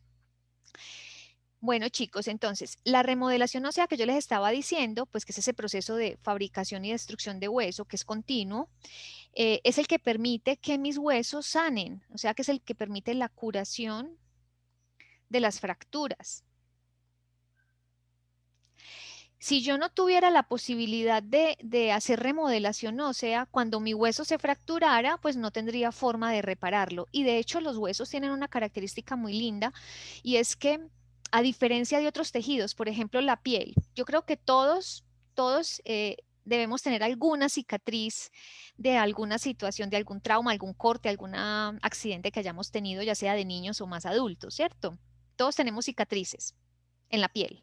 Bueno, chicos, entonces, la remodelación ósea que yo les estaba diciendo, pues que es ese proceso de fabricación y destrucción de hueso, que es continuo, es el que permite que mis huesos sanen, o sea, que es el que permite la curación de las fracturas. Si yo no tuviera la posibilidad de hacer remodelación ósea, cuando mi hueso se fracturara, pues no tendría forma de repararlo. Y de hecho los huesos tienen una característica muy linda y es que a diferencia de otros tejidos, por ejemplo la piel, yo creo que todos debemos tener alguna cicatriz de alguna situación, de algún trauma, algún corte, algún accidente que hayamos tenido, ya sea de niños o más adultos, ¿cierto? Todos tenemos cicatrices en la piel.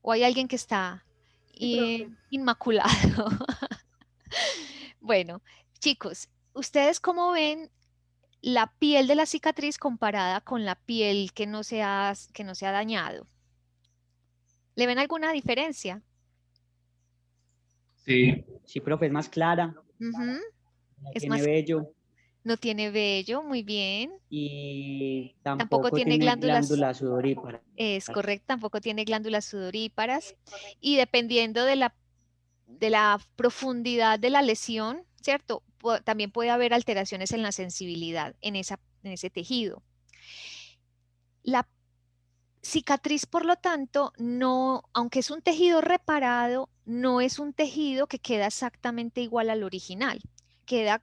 ¿O hay alguien que está inmaculado? Bueno, chicos, ¿ustedes cómo ven la piel de la cicatriz comparada con la piel que no se ha dañado? ¿Le ven alguna diferencia? Sí. Sí, profe, es más clara. Tiene vello. No tiene vello, muy bien. Y tampoco tiene glándulas sudoríparas. Es correcto, tampoco tiene glándulas sudoríparas. Y dependiendo de la profundidad de la lesión, ¿cierto? también puede haber alteraciones en la sensibilidad en ese tejido. La cicatriz, por lo tanto, no, aunque es un tejido reparado, no es un tejido que queda exactamente igual al original, queda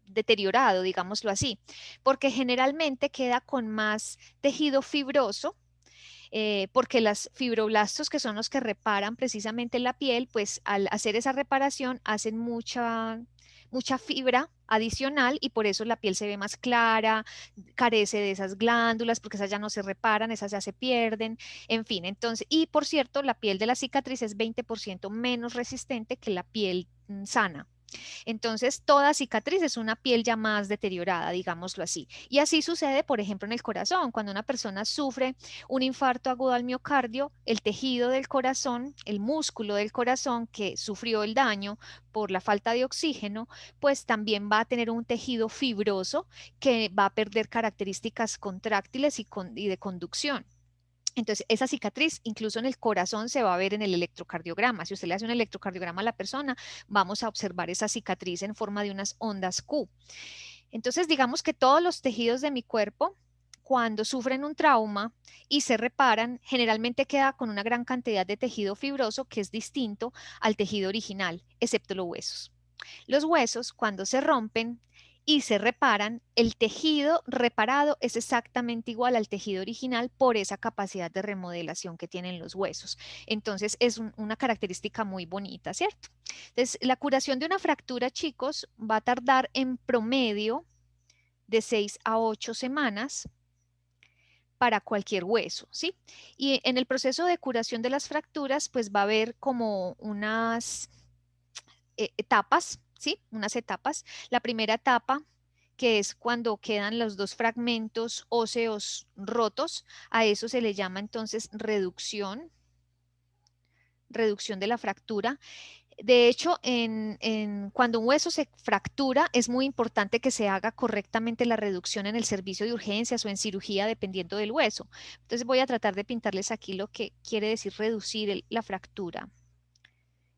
deteriorado, digámoslo así, porque generalmente queda con más tejido fibroso, porque los fibroblastos, que son los que reparan precisamente la piel, pues al hacer esa reparación hacen mucha fibra adicional y por eso la piel se ve más clara, carece de esas glándulas, porque esas ya no se reparan, esas ya se pierden, en fin. Entonces, y por cierto, la piel de la cicatriz es 20% menos resistente que la piel sana. Entonces, toda cicatriz es una piel ya más deteriorada, digámoslo así. Y así sucede, por ejemplo, en el corazón. Cuando una persona sufre un infarto agudo al miocardio, el tejido del corazón, el músculo del corazón que sufrió el daño por la falta de oxígeno, pues también va a tener un tejido fibroso que va a perder características contráctiles y de conducción. Entonces, esa cicatriz, incluso en el corazón, se va a ver en el electrocardiograma. Si usted le hace un electrocardiograma a la persona, vamos a observar esa cicatriz en forma de unas ondas Q. Entonces, digamos que todos los tejidos de mi cuerpo, cuando sufren un trauma y se reparan, generalmente queda con una gran cantidad de tejido fibroso que es distinto al tejido original, excepto los huesos. Los huesos, cuando se rompen y se reparan, el tejido reparado es exactamente igual al tejido original por esa capacidad de remodelación que tienen los huesos. Entonces, es una característica muy bonita, ¿cierto? Entonces, la curación de una fractura, chicos, va a tardar en promedio de 6 a 8 semanas para cualquier hueso, ¿sí? Y en el proceso de curación de las fracturas, pues va a haber como unas etapas, ¿sí? Unas etapas. La primera etapa, que es cuando quedan los dos fragmentos óseos rotos, a eso se le llama entonces reducción de la fractura. De hecho, cuando un hueso se fractura, es muy importante que se haga correctamente la reducción en el servicio de urgencias o en cirugía, dependiendo del hueso. Entonces voy a tratar de pintarles aquí lo que quiere decir reducir la fractura.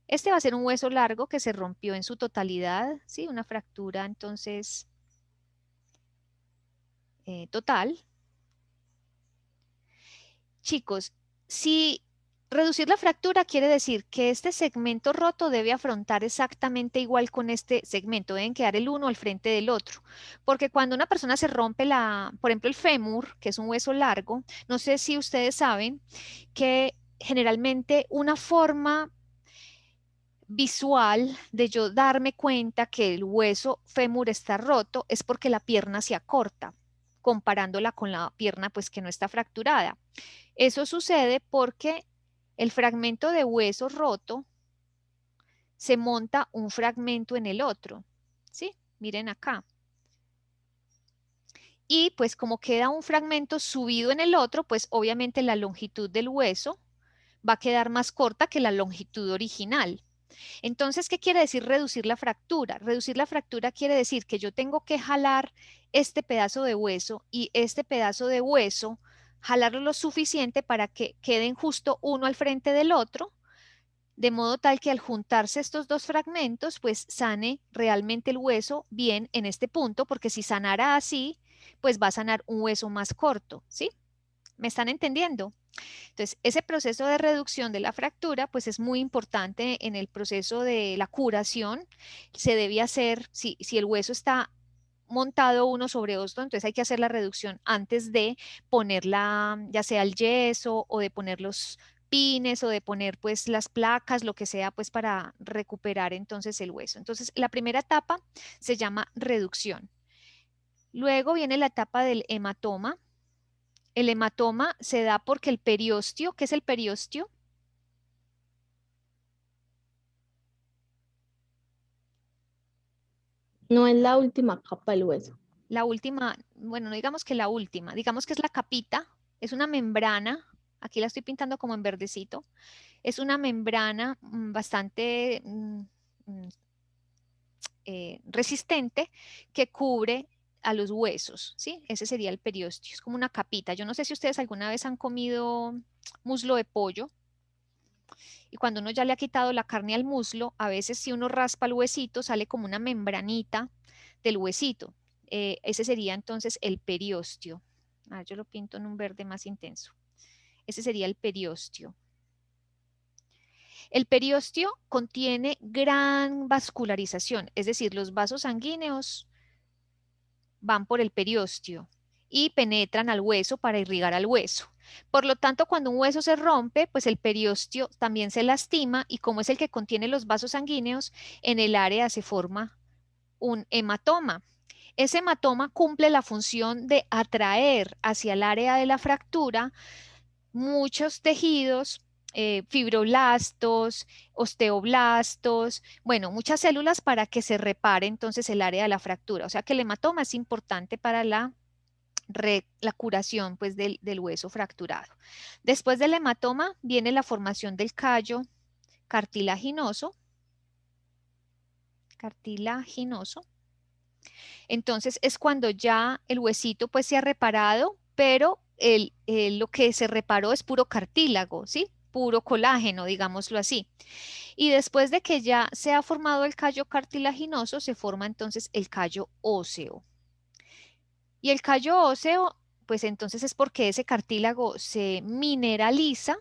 Este va a ser un hueso largo que se rompió en su totalidad, ¿sí? Una fractura, entonces, total. Chicos, si reducir la fractura quiere decir que este segmento roto debe afrontar exactamente igual con este segmento, deben quedar el uno al frente del otro, porque cuando una persona se rompe por ejemplo, el fémur, que es un hueso largo, no sé si ustedes saben que generalmente una forma visual de yo darme cuenta que el hueso fémur está roto es porque la pierna se acorta, comparándola con la pierna pues que no está fracturada. Eso sucede porque el fragmento de hueso roto se monta un fragmento en el otro, ¿sí? Miren acá. Y pues como queda un fragmento subido en el otro, pues obviamente la longitud del hueso va a quedar más corta que la longitud original. Entonces, ¿qué quiere decir reducir la fractura? Reducir la fractura quiere decir que yo tengo que jalar este pedazo de hueso y este pedazo de hueso, jalarlo lo suficiente para que queden justo uno al frente del otro, de modo tal que al juntarse estos dos fragmentos, pues sane realmente el hueso bien en este punto, porque si sanara así, pues va a sanar un hueso más corto, ¿sí? ¿Me están entendiendo? Entonces, ese proceso de reducción de la fractura, pues es muy importante en el proceso de la curación. Se debe hacer, si el hueso está montado uno sobre otro, entonces hay que hacer la reducción antes de ponerla, ya sea el yeso o de poner los pines o de poner pues las placas, lo que sea pues para recuperar entonces el hueso. Entonces, la primera etapa se llama reducción. Luego viene la etapa del hematoma. El hematoma se da porque el periostio, ¿qué es el periostio? No es la última capa del hueso. La última, bueno, no digamos que la última, digamos que es la capita, es una membrana, aquí la estoy pintando como en verdecito, es una membrana bastante resistente que cubre a los huesos, ¿sí? Ese sería el periostio, es como una capita. Yo no sé si ustedes alguna vez han comido muslo de pollo. Y cuando uno ya le ha quitado la carne al muslo, a veces si uno raspa el huesito, sale como una membranita del huesito. Ese sería entonces el periósteo. Yo lo pinto en un verde más intenso. Ese sería el periósteo. El periósteo contiene gran vascularización, es decir, los vasos sanguíneos van por el periósteo y penetran al hueso para irrigar al hueso. Por lo tanto, cuando un hueso se rompe, pues el periósteo también se lastima y como es el que contiene los vasos sanguíneos, en el área se forma un hematoma. Ese hematoma cumple la función de atraer hacia el área de la fractura muchos tejidos, fibroblastos, osteoblastos, bueno, muchas células para que se repare entonces el área de la fractura. O sea que el hematoma es importante para la curación pues, del hueso fracturado. Después del hematoma viene la formación del callo cartilaginoso. Entonces es cuando ya el huesito pues se ha reparado, pero lo que se reparó es puro cartílago, ¿sí? Puro colágeno, digámoslo así. Y después de que ya se ha formado el callo cartilaginoso, se forma entonces el callo óseo. Y el callo óseo, pues entonces es porque ese cartílago se mineraliza,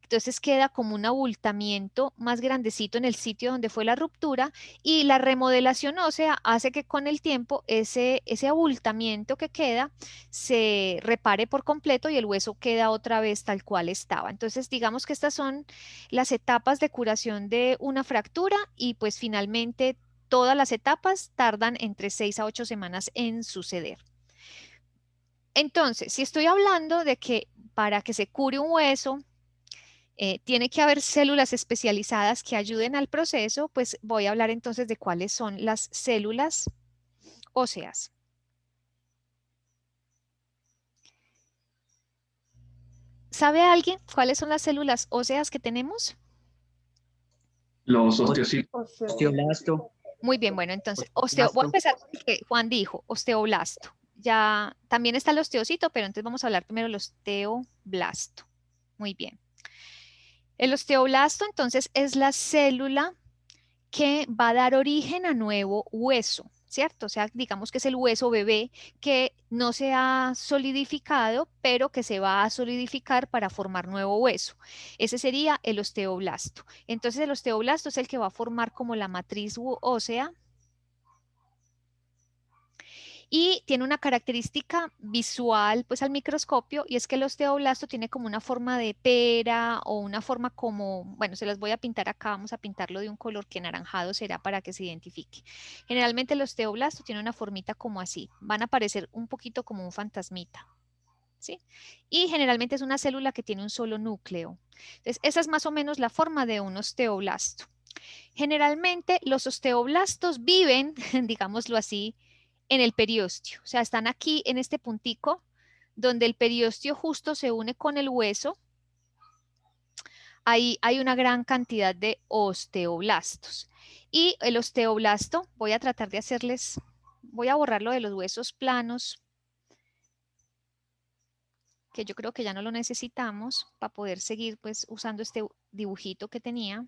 entonces queda como un abultamiento más grandecito en el sitio donde fue la ruptura y la remodelación ósea hace que con el tiempo ese abultamiento que queda se repare por completo y el hueso queda otra vez tal cual estaba. Entonces digamos que estas son las etapas de curación de una fractura y pues finalmente todas las etapas tardan entre 6 a 8 semanas en suceder. Entonces, si estoy hablando de que para que se cure un hueso, tiene que haber células especializadas que ayuden al proceso, pues voy a hablar entonces de cuáles son las células óseas. ¿Sabe alguien cuáles son las células óseas que tenemos? Los osteocitos. Osteoblasto. Muy bien, bueno, entonces, voy a empezar con lo que Juan dijo, osteoblasto. Ya también está el osteocito, pero entonces vamos a hablar primero del osteoblasto. Muy bien. El osteoblasto entonces es la célula que va a dar origen a nuevo hueso, ¿cierto? O sea, digamos que es el hueso bebé que no se ha solidificado, pero que se va a solidificar para formar nuevo hueso. Ese sería el osteoblasto. Entonces el osteoblasto es el que va a formar como la matriz ósea. Y tiene una característica visual, pues al microscopio, y es que el osteoblasto tiene como una forma de pera o una forma como, bueno, se las voy a pintar acá, vamos a pintarlo de un color que anaranjado será para que se identifique. Generalmente el osteoblasto tiene una formita como así, van a parecer un poquito como un fantasmita, ¿sí? Y generalmente es una célula que tiene un solo núcleo. Entonces, esa es más o menos la forma de un osteoblasto. Generalmente los osteoblastos viven, digámoslo así, en el periósteo. O sea, están aquí en este puntico donde el periósteo justo se une con el hueso. Ahí hay una gran cantidad de osteoblastos. Y el osteoblasto, voy a tratar de hacerles, voy a borrarlo de los huesos planos, que yo creo que ya no lo necesitamos para poder seguir pues usando este dibujito que tenía.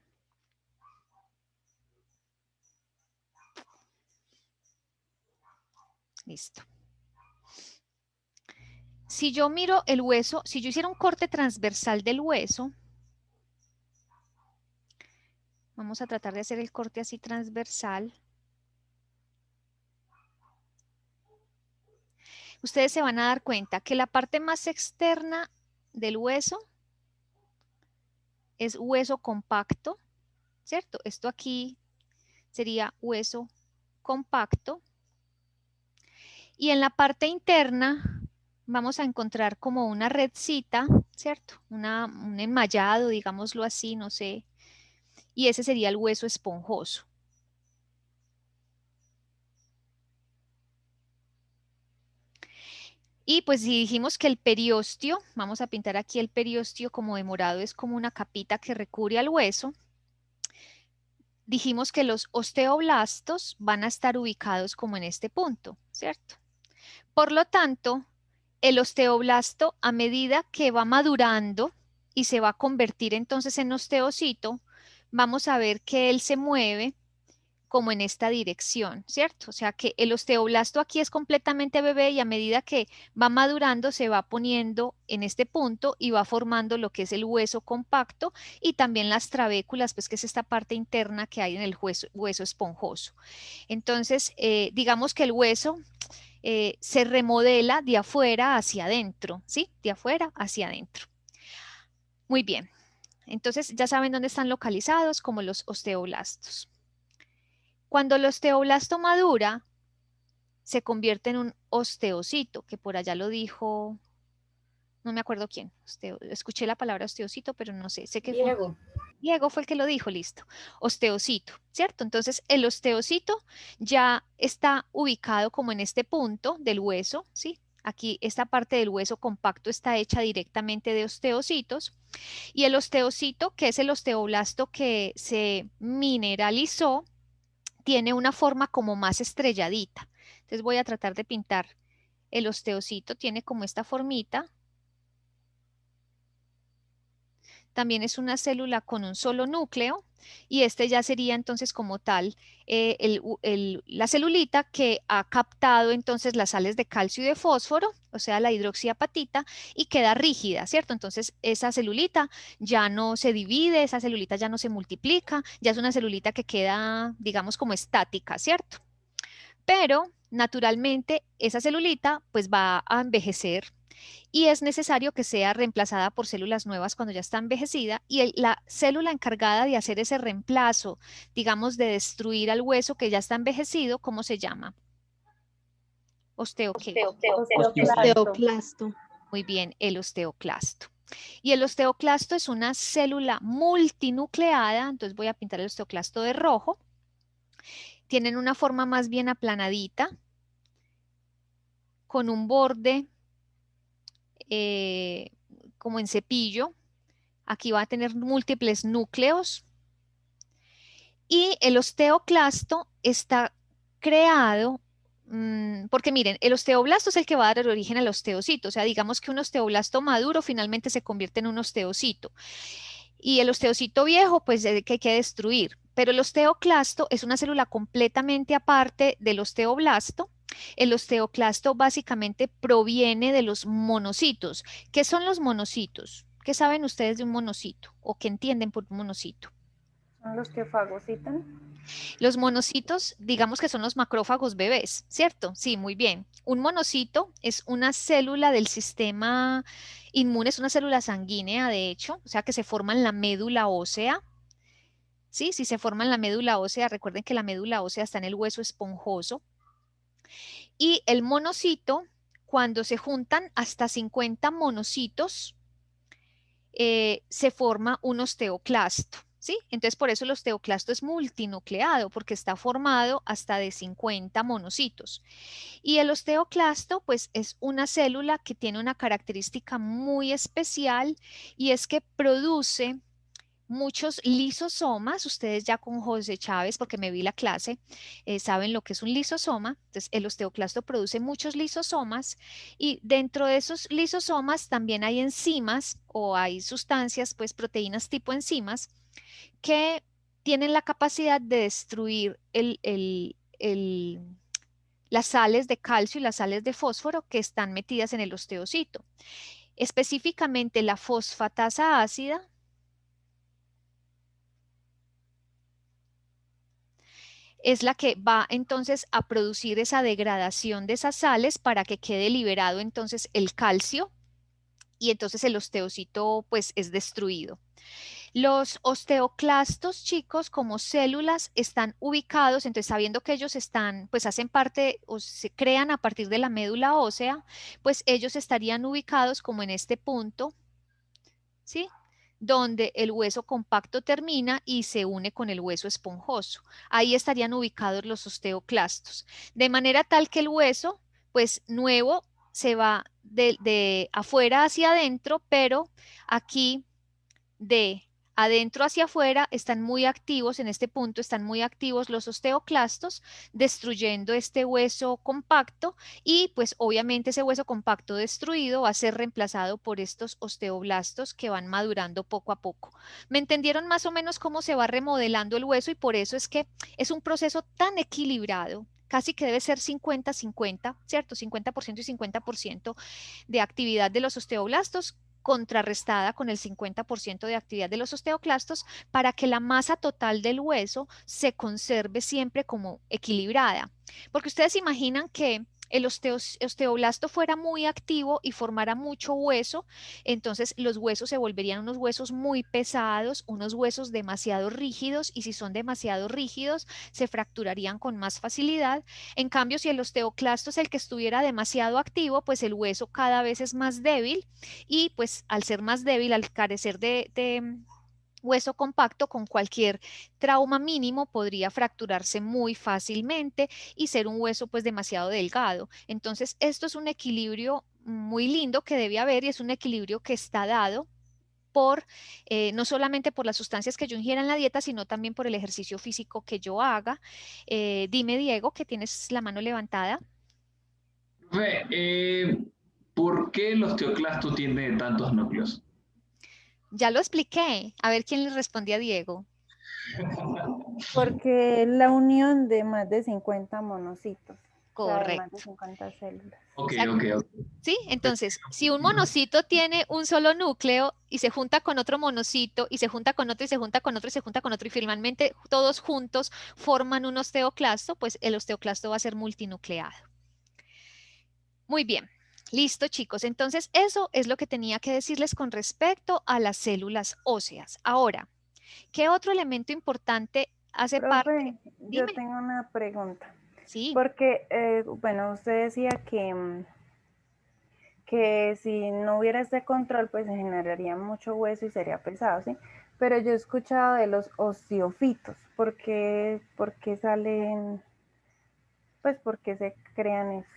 Listo. Si yo miro el hueso, si yo hiciera un corte transversal del hueso, vamos a tratar de hacer el corte así transversal. Ustedes se van a dar cuenta que la parte más externa del hueso es hueso compacto, ¿cierto? Esto aquí sería hueso compacto. Y en la parte interna vamos a encontrar como una redcita, ¿cierto? Un enmayado, digámoslo así, no sé. Y ese sería el hueso esponjoso. Y pues si dijimos que el periósteo, vamos a pintar aquí el periósteo como de morado, es como una capita que recubre al hueso. Dijimos que los osteoblastos van a estar ubicados como en este punto, ¿cierto? Por lo tanto, el osteoblasto a medida que va madurando, y se va a convertir entonces en osteocito, vamos a ver que él se mueve como en esta dirección, ¿cierto? O sea que el osteoblasto aquí es completamente bebé y a medida que va madurando se va poniendo en este punto y va formando lo que es el hueso compacto y también las trabéculas, pues que es esta parte interna que hay en el hueso esponjoso. Entonces, digamos que el hueso se remodela de afuera hacia adentro, ¿sí? De afuera hacia adentro. Muy bien. Entonces, ya saben dónde están localizados como los osteoblastos. Cuando el osteoblasto madura, se convierte en un osteocito, que por allá lo dijo, no me acuerdo quién. Escuché la palabra osteocito, pero no sé. Sé que Diego. Diego fue el que lo dijo, listo. Osteocito, ¿cierto? Entonces, el osteocito ya está ubicado como en este punto del hueso, ¿sí? Aquí esta parte del hueso compacto está hecha directamente de osteocitos. Y el osteocito, que es el osteoblasto que se mineralizó, tiene una forma como más estrelladita. Entonces voy a tratar de pintar el osteocito, tiene como esta formita. También es una célula con un solo núcleo y este ya sería entonces como tal la celulita que ha captado entonces las sales de calcio y de fósforo, o sea, la hidroxiapatita, y queda rígida, ¿cierto? Entonces esa celulita ya no se divide, esa celulita ya no se multiplica, ya es una celulita que queda, digamos, como estática, ¿cierto? Pero naturalmente esa celulita pues va a envejecer y es necesario que sea reemplazada por células nuevas cuando ya está envejecida y la célula encargada de hacer ese reemplazo, digamos, de destruir al hueso que ya está envejecido, ¿cómo se llama? ¿Qué? Osteoclasto. Muy bien, el osteoclasto. Y el osteoclasto es una célula multinucleada, entonces voy a pintar el osteoclasto de rojo. Tienen una forma más bien aplanadita, con un borde como en cepillo. Aquí va a tener múltiples núcleos. Y el osteoclasto está creado, porque miren, el osteoblasto es el que va a dar el origen al osteocito. O sea, digamos que un osteoblasto maduro finalmente se convierte en un osteocito. Y el osteocito viejo, pues que hay que destruir. Pero el osteoclasto es una célula completamente aparte del osteoblasto. El osteoclasto básicamente proviene de los monocitos. ¿Qué son los monocitos? ¿Qué saben ustedes de un monocito? ¿O qué entienden por un monocito? Son los que fagocitan. Los monocitos, digamos que son los macrófagos bebés, ¿cierto? Sí, muy bien. Un monocito es una célula del sistema inmune, es una célula sanguínea, de hecho, o sea que se forma en la médula ósea. Sí, si se forma en la médula ósea, recuerden que la médula ósea está en el hueso esponjoso. Y el monocito, cuando se juntan hasta 50 monocitos, se forma un osteoclasto. ¿Sí? Entonces, por eso el osteoclasto es multinucleado, porque está formado hasta de 50 monocitos. Y el osteoclasto, pues, es una célula que tiene una característica muy especial y es que produce muchos lisosomas. Ustedes ya con José Chávez, porque me vi la clase, saben lo que es un lisosoma. Entonces, el osteoclasto produce muchos lisosomas y dentro de esos lisosomas también hay enzimas o hay sustancias, pues proteínas tipo enzimas, que tienen la capacidad de destruir las sales de calcio y las sales de fósforo que están metidas en el osteocito. Específicamente la fosfatasa ácida es la que va entonces a producir esa degradación de esas sales para que quede liberado entonces el calcio y entonces el osteocito pues es destruido. Los osteoclastos, chicos, como células, están ubicados, entonces sabiendo que ellos están, pues hacen parte o se crean a partir de la médula ósea, pues ellos estarían ubicados como en este punto, ¿sí? Donde el hueso compacto termina y se une con el hueso esponjoso. Ahí estarían ubicados los osteoclastos. De manera tal que el hueso, pues nuevo, se va de afuera hacia adentro, pero aquí de Adentro hacia afuera están muy activos, en este punto están muy activos los osteoclastos, destruyendo este hueso compacto y pues obviamente ese hueso compacto destruido va a ser reemplazado por estos osteoblastos que van madurando poco a poco. ¿Me entendieron más o menos cómo se va remodelando el hueso? Y por eso es que es un proceso tan equilibrado. Casi que debe ser 50-50, ¿cierto? 50% y 50% de actividad de los osteoblastos contrarrestada con el 50% de actividad de los osteoclastos para que la masa total del hueso se conserve siempre como equilibrada. Porque ustedes imaginan que el osteoblasto fuera muy activo y formara mucho hueso, entonces los huesos se volverían unos huesos muy pesados, unos huesos demasiado rígidos, y si son demasiado rígidos se fracturarían con más facilidad. En cambio, si el osteoclasto es el que estuviera demasiado activo, pues el hueso cada vez es más débil y pues al ser más débil, al carecer de hueso compacto, con cualquier trauma mínimo podría fracturarse muy fácilmente y ser un hueso pues demasiado delgado. Entonces, esto es un equilibrio muy lindo que debe haber y es un equilibrio que está dado por, no solamente por las sustancias que yo ingiera en la dieta, sino también por el ejercicio físico que yo haga. Dime, Diego, que tienes la mano levantada. Profe, ¿por qué el osteoclasto tiene tantos núcleos? Ya lo expliqué. A ver quién le respondía a Diego. Porque es la unión de más de 50 monocitos. O sea, de más de Correcto. 50 células. Ok, Exacto. ok. ¿Sí? Entonces, si un monocito tiene un solo núcleo y se junta con otro monocito y se junta con otro y se junta con otro y se junta con otro y finalmente todos juntos forman un osteoclasto, pues el osteoclasto va a ser multinucleado. Muy bien. Listo, chicos. Entonces, eso es lo que tenía que decirles con respecto a las células óseas. Ahora, ¿qué otro elemento importante hace parte? Profe, yo Dime. tengo una pregunta. Sí. Porque, bueno, usted decía que si no hubiera este control, pues se generaría mucho hueso y sería pesado, ¿sí? Pero yo he escuchado de los osteofitos. ¿Por qué salen, pues, por qué se crean esos?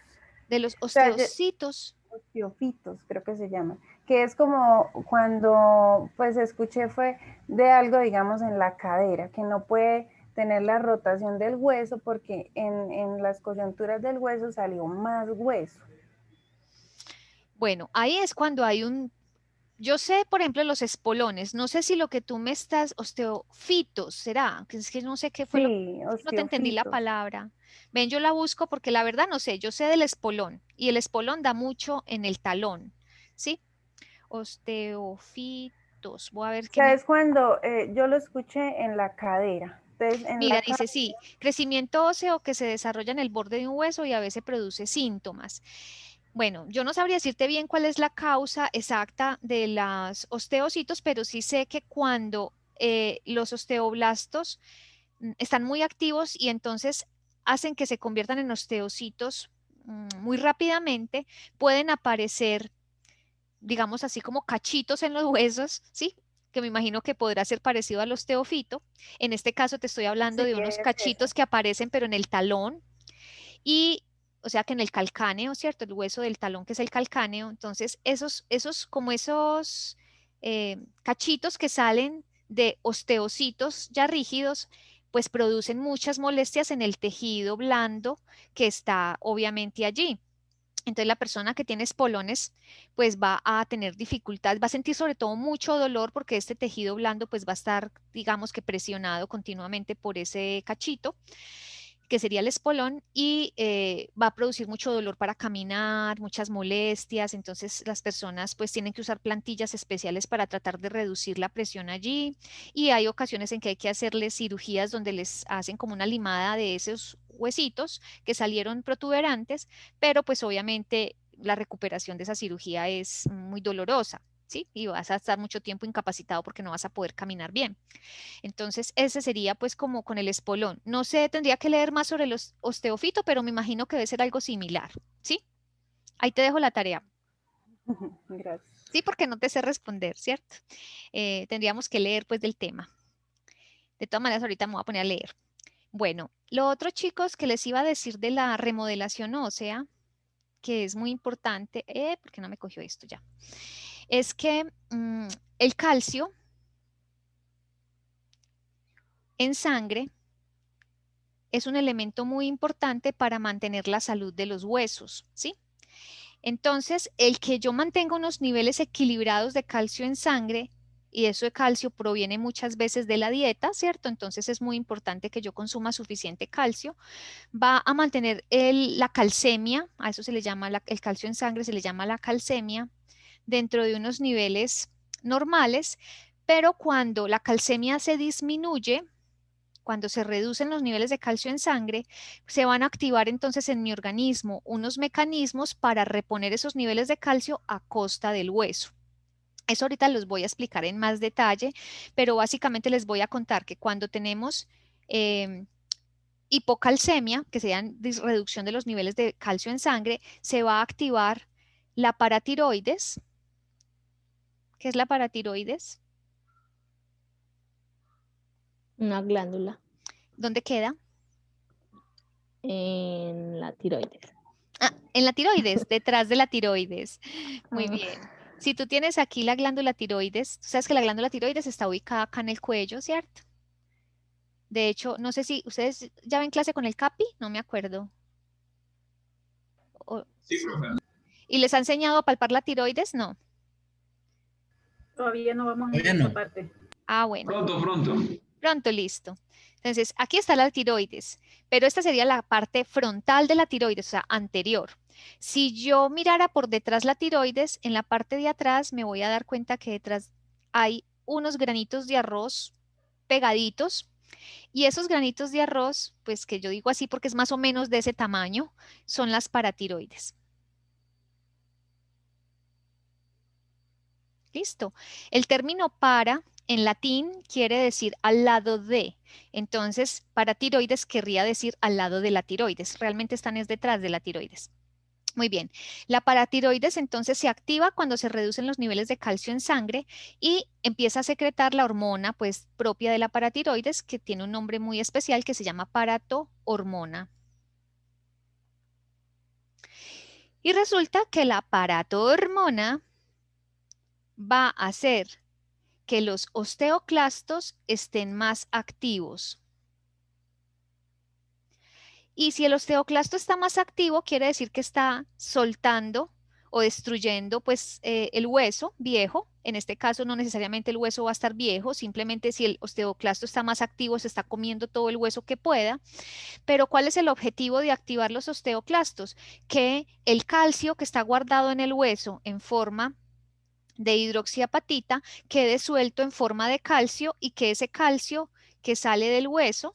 De los O sea, osteocitos. osteofitos, creo que se llaman, que es como cuando, pues, escuché fue de algo, digamos, en la cadera, que no puede tener la rotación del hueso porque en las coyunturas del hueso salió más hueso. Bueno, ahí es cuando hay un... Yo sé, por ejemplo, los espolones. No sé si lo que tú me estás... Osteofitos, ¿será? Que es que no sé qué fue lo... Sí, No te entendí la osteofitos. palabra. Ven, yo la busco porque la verdad no sé. Yo sé del espolón. Y el espolón da mucho en el talón. ¿Sí? Osteofitos. Voy a ver O qué sea, me... es cuando yo lo escuché en la cadera. Entonces, en Mira, la dice sí, crecimiento óseo que se desarrolla en el borde de un hueso y a veces produce síntomas. Bueno, yo no sabría decirte bien cuál es la causa exacta de las osteocitos, pero sí sé que cuando los osteoblastos están muy activos y entonces hacen que se conviertan en osteocitos muy rápidamente, pueden aparecer, digamos así, como cachitos en los huesos, ¿sí? Que me imagino que podrá ser parecido al osteofito. En este caso te estoy hablando sí, de unos es ese. cachitos que aparecen, pero en el talón y, o sea, que en el calcáneo, ¿cierto? El hueso del talón, que es el calcáneo. Entonces, como esos cachitos que salen de osteocitos ya rígidos, pues producen muchas molestias en el tejido blando que está obviamente allí. Entonces la persona que tiene espolones pues va a tener dificultad, va a sentir sobre todo mucho dolor porque este tejido blando pues va a estar, digamos que presionado continuamente por ese cachito, que sería el espolón, y va a producir mucho dolor para caminar, muchas molestias. Entonces las personas pues tienen que usar plantillas especiales para tratar de reducir la presión allí, y hay ocasiones en que hay que hacerles cirugías donde les hacen como una limada de esos huesitos que salieron protuberantes, pero pues obviamente la recuperación de esa cirugía es muy dolorosa, ¿sí? Y vas a estar mucho tiempo incapacitado porque no vas a poder caminar bien. Entonces, ese sería pues como con el espolón. No sé, tendría que leer más sobre los osteofito, pero me imagino que debe ser algo similar, ¿sí? Ahí te dejo la tarea. Gracias. Sí, porque no te sé responder, ¿cierto? Tendríamos que leer pues del tema. De todas maneras, ahorita me voy a poner a leer. Bueno, lo otro, chicos, que les iba a decir de la remodelación ósea, que es muy importante, ¿por qué no me cogió esto ya? Es que el calcio en sangre es un elemento muy importante para mantener la salud de los huesos, ¿sí? Entonces, el que yo mantenga unos niveles equilibrados de calcio en sangre, y eso de calcio proviene muchas veces de la dieta, ¿cierto? Entonces es muy importante que yo consuma suficiente calcio, va a mantener la calcemia, a eso se le llama, el calcio en sangre se le llama la calcemia, dentro de unos niveles normales, pero cuando la calcemia se disminuye, cuando se reducen los niveles de calcio en sangre, se van a activar entonces en mi organismo unos mecanismos para reponer esos niveles de calcio a costa del hueso. Eso ahorita los voy a explicar en más detalle, pero básicamente les voy a contar que cuando tenemos hipocalcemia, que sería reducción de los niveles de calcio en sangre, se va a activar la paratiroides. ¿Qué es la paratiroides? Una glándula ¿Dónde queda? en la tiroides. Ah, en la tiroides, detrás de la tiroides. Muy Ah. bien. Si tú tienes aquí la glándula tiroides, tú sabes que la glándula tiroides está ubicada acá en el cuello, ¿cierto? De hecho, no sé si ustedes ya ven clase con el CAPI, no me acuerdo. Sí, profe. ¿Y les ha enseñado a palpar la tiroides? No. Todavía no vamos a esa parte. Ah, bueno. Pronto, pronto. Pronto, listo. Entonces, aquí está la tiroides, pero esta sería la parte frontal de la tiroides, o sea, anterior. Si yo mirara por detrás la tiroides, en la parte de atrás me voy a dar cuenta que detrás hay unos granitos de arroz pegaditos, y esos granitos de arroz, pues que yo digo así porque es más o menos de ese tamaño, son las paratiroides. Listo. El término para en latín quiere decir al lado de. Entonces, paratiroides querría decir al lado de la tiroides. Realmente están es detrás de la tiroides. Muy bien. La paratiroides entonces se activa cuando se reducen los niveles de calcio en sangre y empieza a secretar la hormona pues propia de la paratiroides, que tiene un nombre muy especial que se llama paratohormona. Y resulta que la paratohormona va a hacer que los osteoclastos estén más activos. Y si el osteoclasto está más activo, quiere decir que está soltando o destruyendo pues el hueso viejo. En este caso no necesariamente el hueso va a estar viejo, simplemente si el osteoclasto está más activo, se está comiendo todo el hueso que pueda. Pero ¿cuál es el objetivo de activar los osteoclastos? Que el calcio que está guardado en el hueso en forma de hidroxiapatita quede suelto en forma de calcio y que ese calcio que sale del hueso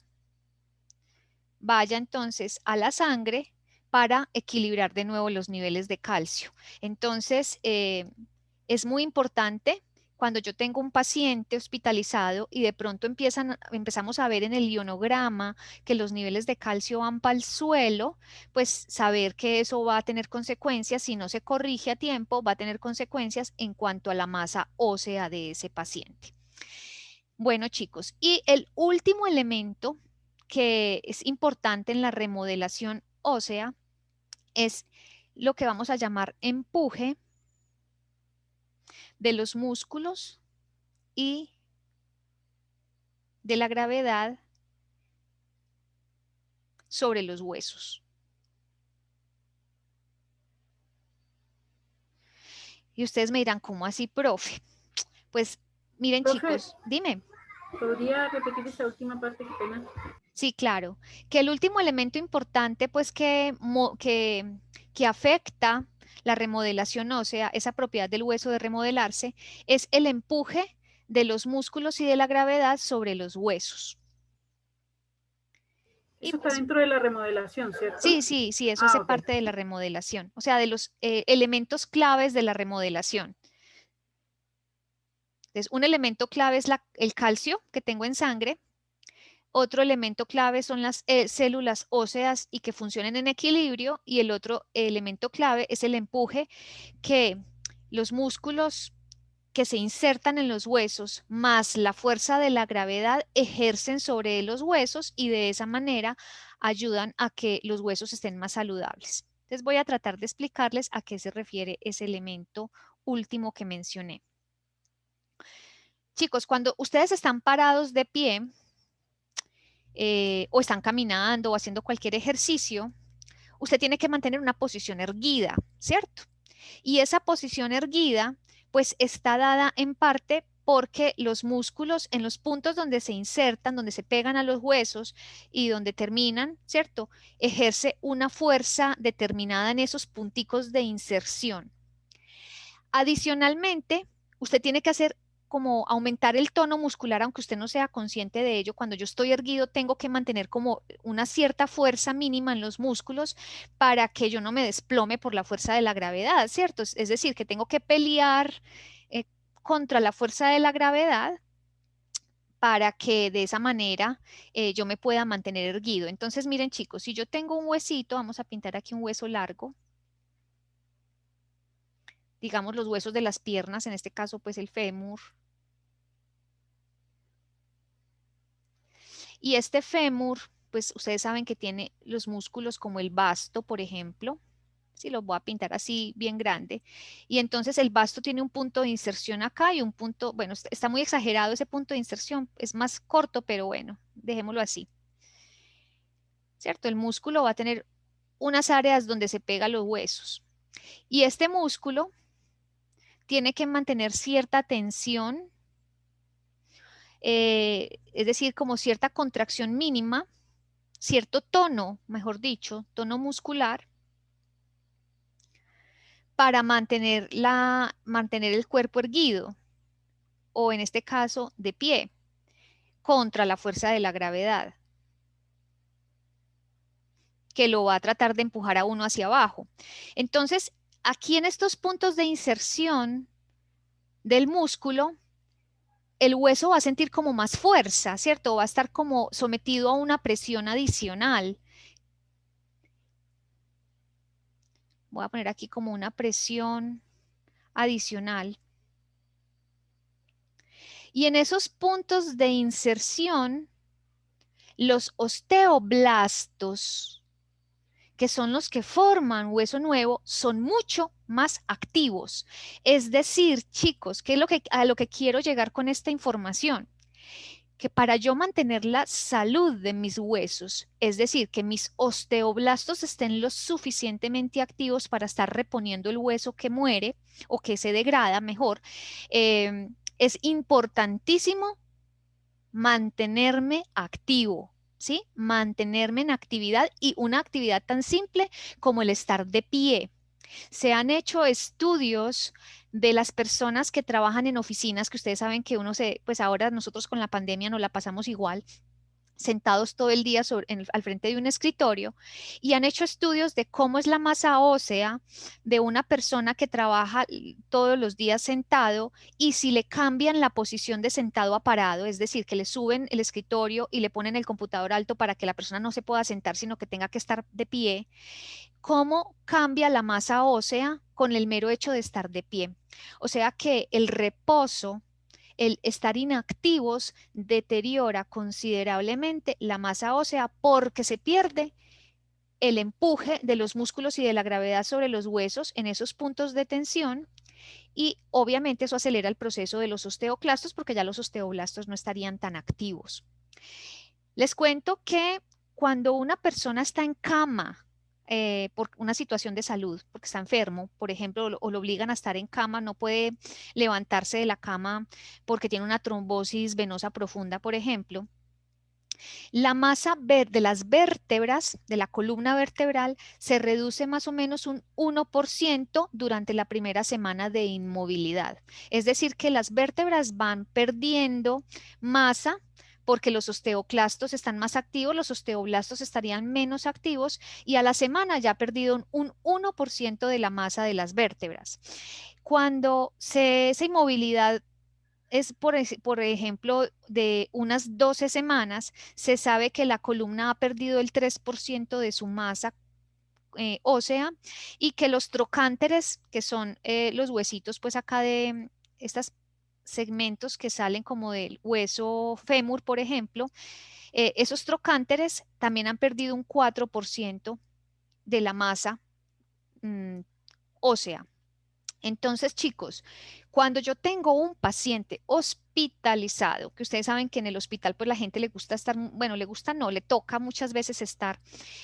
vaya entonces a la sangre para equilibrar de nuevo los niveles de calcio. Entonces, es muy importante cuando yo tengo un paciente hospitalizado y de pronto empezamos a ver en el ionograma que los niveles de calcio van para el suelo, pues saber que eso va a tener consecuencias, si no se corrige a tiempo, va a tener consecuencias en cuanto a la masa ósea de ese paciente. Bueno, chicos, y el último elemento que es importante en la remodelación ósea es lo que vamos a llamar empuje de los músculos y de la gravedad sobre los huesos. Y ustedes me dirán, ¿cómo así, profe? Pues miren, Profe, chicos, dime. ¿podría repetir esa última parte? Qué pena. Sí, claro. Que el último elemento importante, pues que afecta la remodelación ósea, esa propiedad del hueso de remodelarse, es el empuje de los músculos y de la gravedad sobre los huesos. Eso está dentro de la remodelación, ¿cierto? Sí, sí, sí, eso hace parte de la remodelación, o sea, de los elementos claves de la remodelación. Entonces, un elemento clave es el calcio que tengo en sangre. Otro elemento clave son las células óseas y que funcionen en equilibrio. Y el otro elemento clave es el empuje que los músculos que se insertan en los huesos más la fuerza de la gravedad ejercen sobre los huesos y de esa manera ayudan a que los huesos estén más saludables. Entonces voy a tratar de explicarles a qué se refiere ese elemento último que mencioné. Chicos, cuando ustedes están parados de pie, o están caminando o haciendo cualquier ejercicio, usted tiene que mantener una posición erguida, ¿cierto? Y esa posición erguida, pues está dada en parte porque los músculos en los puntos donde se insertan, donde se pegan a los huesos y donde terminan, ¿cierto? Ejerce una fuerza determinada en esos punticos de inserción. Adicionalmente, usted tiene que hacer como aumentar el tono muscular, aunque usted no sea consciente de ello. Cuando yo estoy erguido, tengo que mantener como una cierta fuerza mínima en los músculos para que yo no me desplome por la fuerza de la gravedad, ¿cierto? Es decir, que tengo que pelear contra la fuerza de la gravedad para que de esa manera yo me pueda mantener erguido. Entonces, miren chicos, si yo tengo un huesito, vamos a pintar aquí un hueso largo, digamos los huesos de las piernas, en este caso pues el fémur. Y este fémur, pues ustedes saben que tiene los músculos como el vasto, por ejemplo. Si los voy a pintar así bien grande. Y entonces el vasto tiene un punto de inserción acá y un punto, bueno, está muy exagerado ese punto de inserción, es más corto, pero bueno, dejémoslo así. ¿Cierto? El músculo va a tener unas áreas donde se pegan los huesos. Y este músculo tiene que mantener cierta tensión, es decir, como cierta contracción mínima, cierto tono, mejor dicho, tono muscular, para mantener el cuerpo erguido, o en este caso de pie, contra la fuerza de la gravedad, que lo va a tratar de empujar a uno hacia abajo. Entonces, aquí en estos puntos de inserción del músculo, el hueso va a sentir como más fuerza, ¿cierto? Va a estar como sometido a una presión adicional. Voy a poner aquí como una presión adicional. Y en esos puntos de inserción, los osteoblastos, que son los que forman hueso nuevo, son mucho más activos. Es decir, chicos, ¿qué es a lo que quiero llegar con esta información? Que para yo mantener la salud de mis huesos, es decir, que mis osteoblastos estén lo suficientemente activos para estar reponiendo el hueso que muere o que se degrada mejor, es importantísimo mantenerme activo, ¿sí? Mantenerme en actividad, y una actividad tan simple como el estar de pie. Se han hecho estudios de las personas que trabajan en oficinas, que ustedes saben que pues ahora nosotros con la pandemia nos la pasamos igual, sentados todo el día al frente de un escritorio, y han hecho estudios de cómo es la masa ósea de una persona que trabaja todos los días sentado, y si le cambian la posición de sentado a parado, es decir, que le suben el escritorio y le ponen el computador alto para que la persona no se pueda sentar, sino que tenga que estar de pie, cómo cambia la masa ósea con el mero hecho de estar de pie. O sea que el reposo, el estar inactivos, deteriora considerablemente la masa ósea porque se pierde el empuje de los músculos y de la gravedad sobre los huesos en esos puntos de tensión, y obviamente eso acelera el proceso de los osteoclastos porque ya los osteoblastos no estarían tan activos. Les cuento que cuando una persona está en cama, por una situación de salud, porque está enfermo, por ejemplo, o lo obligan a estar en cama, no puede levantarse de la cama porque tiene una trombosis venosa profunda, por ejemplo, la masa de las vértebras, de la columna vertebral, se reduce más o menos un 1% durante la primera semana de inmovilidad. Es decir, que las vértebras van perdiendo masa porque los osteoclastos están más activos, los osteoblastos estarían menos activos, y a la semana ya ha perdido un 1% de la masa de las vértebras. Cuando esa inmovilidad es, por ejemplo, de unas 12 semanas, se sabe que la columna ha perdido el 3% de su masa ósea, y que los trocánteres, que son los huesitos, pues acá de estos segmentos que salen como del hueso fémur, por ejemplo, esos trocánteres también han perdido un 4% de la masa ósea. Entonces, chicos, Cuando yo tengo un paciente hospitalizado, que ustedes saben que en el hospital pues la gente le gusta estar, bueno, le gusta no, le toca muchas veces estar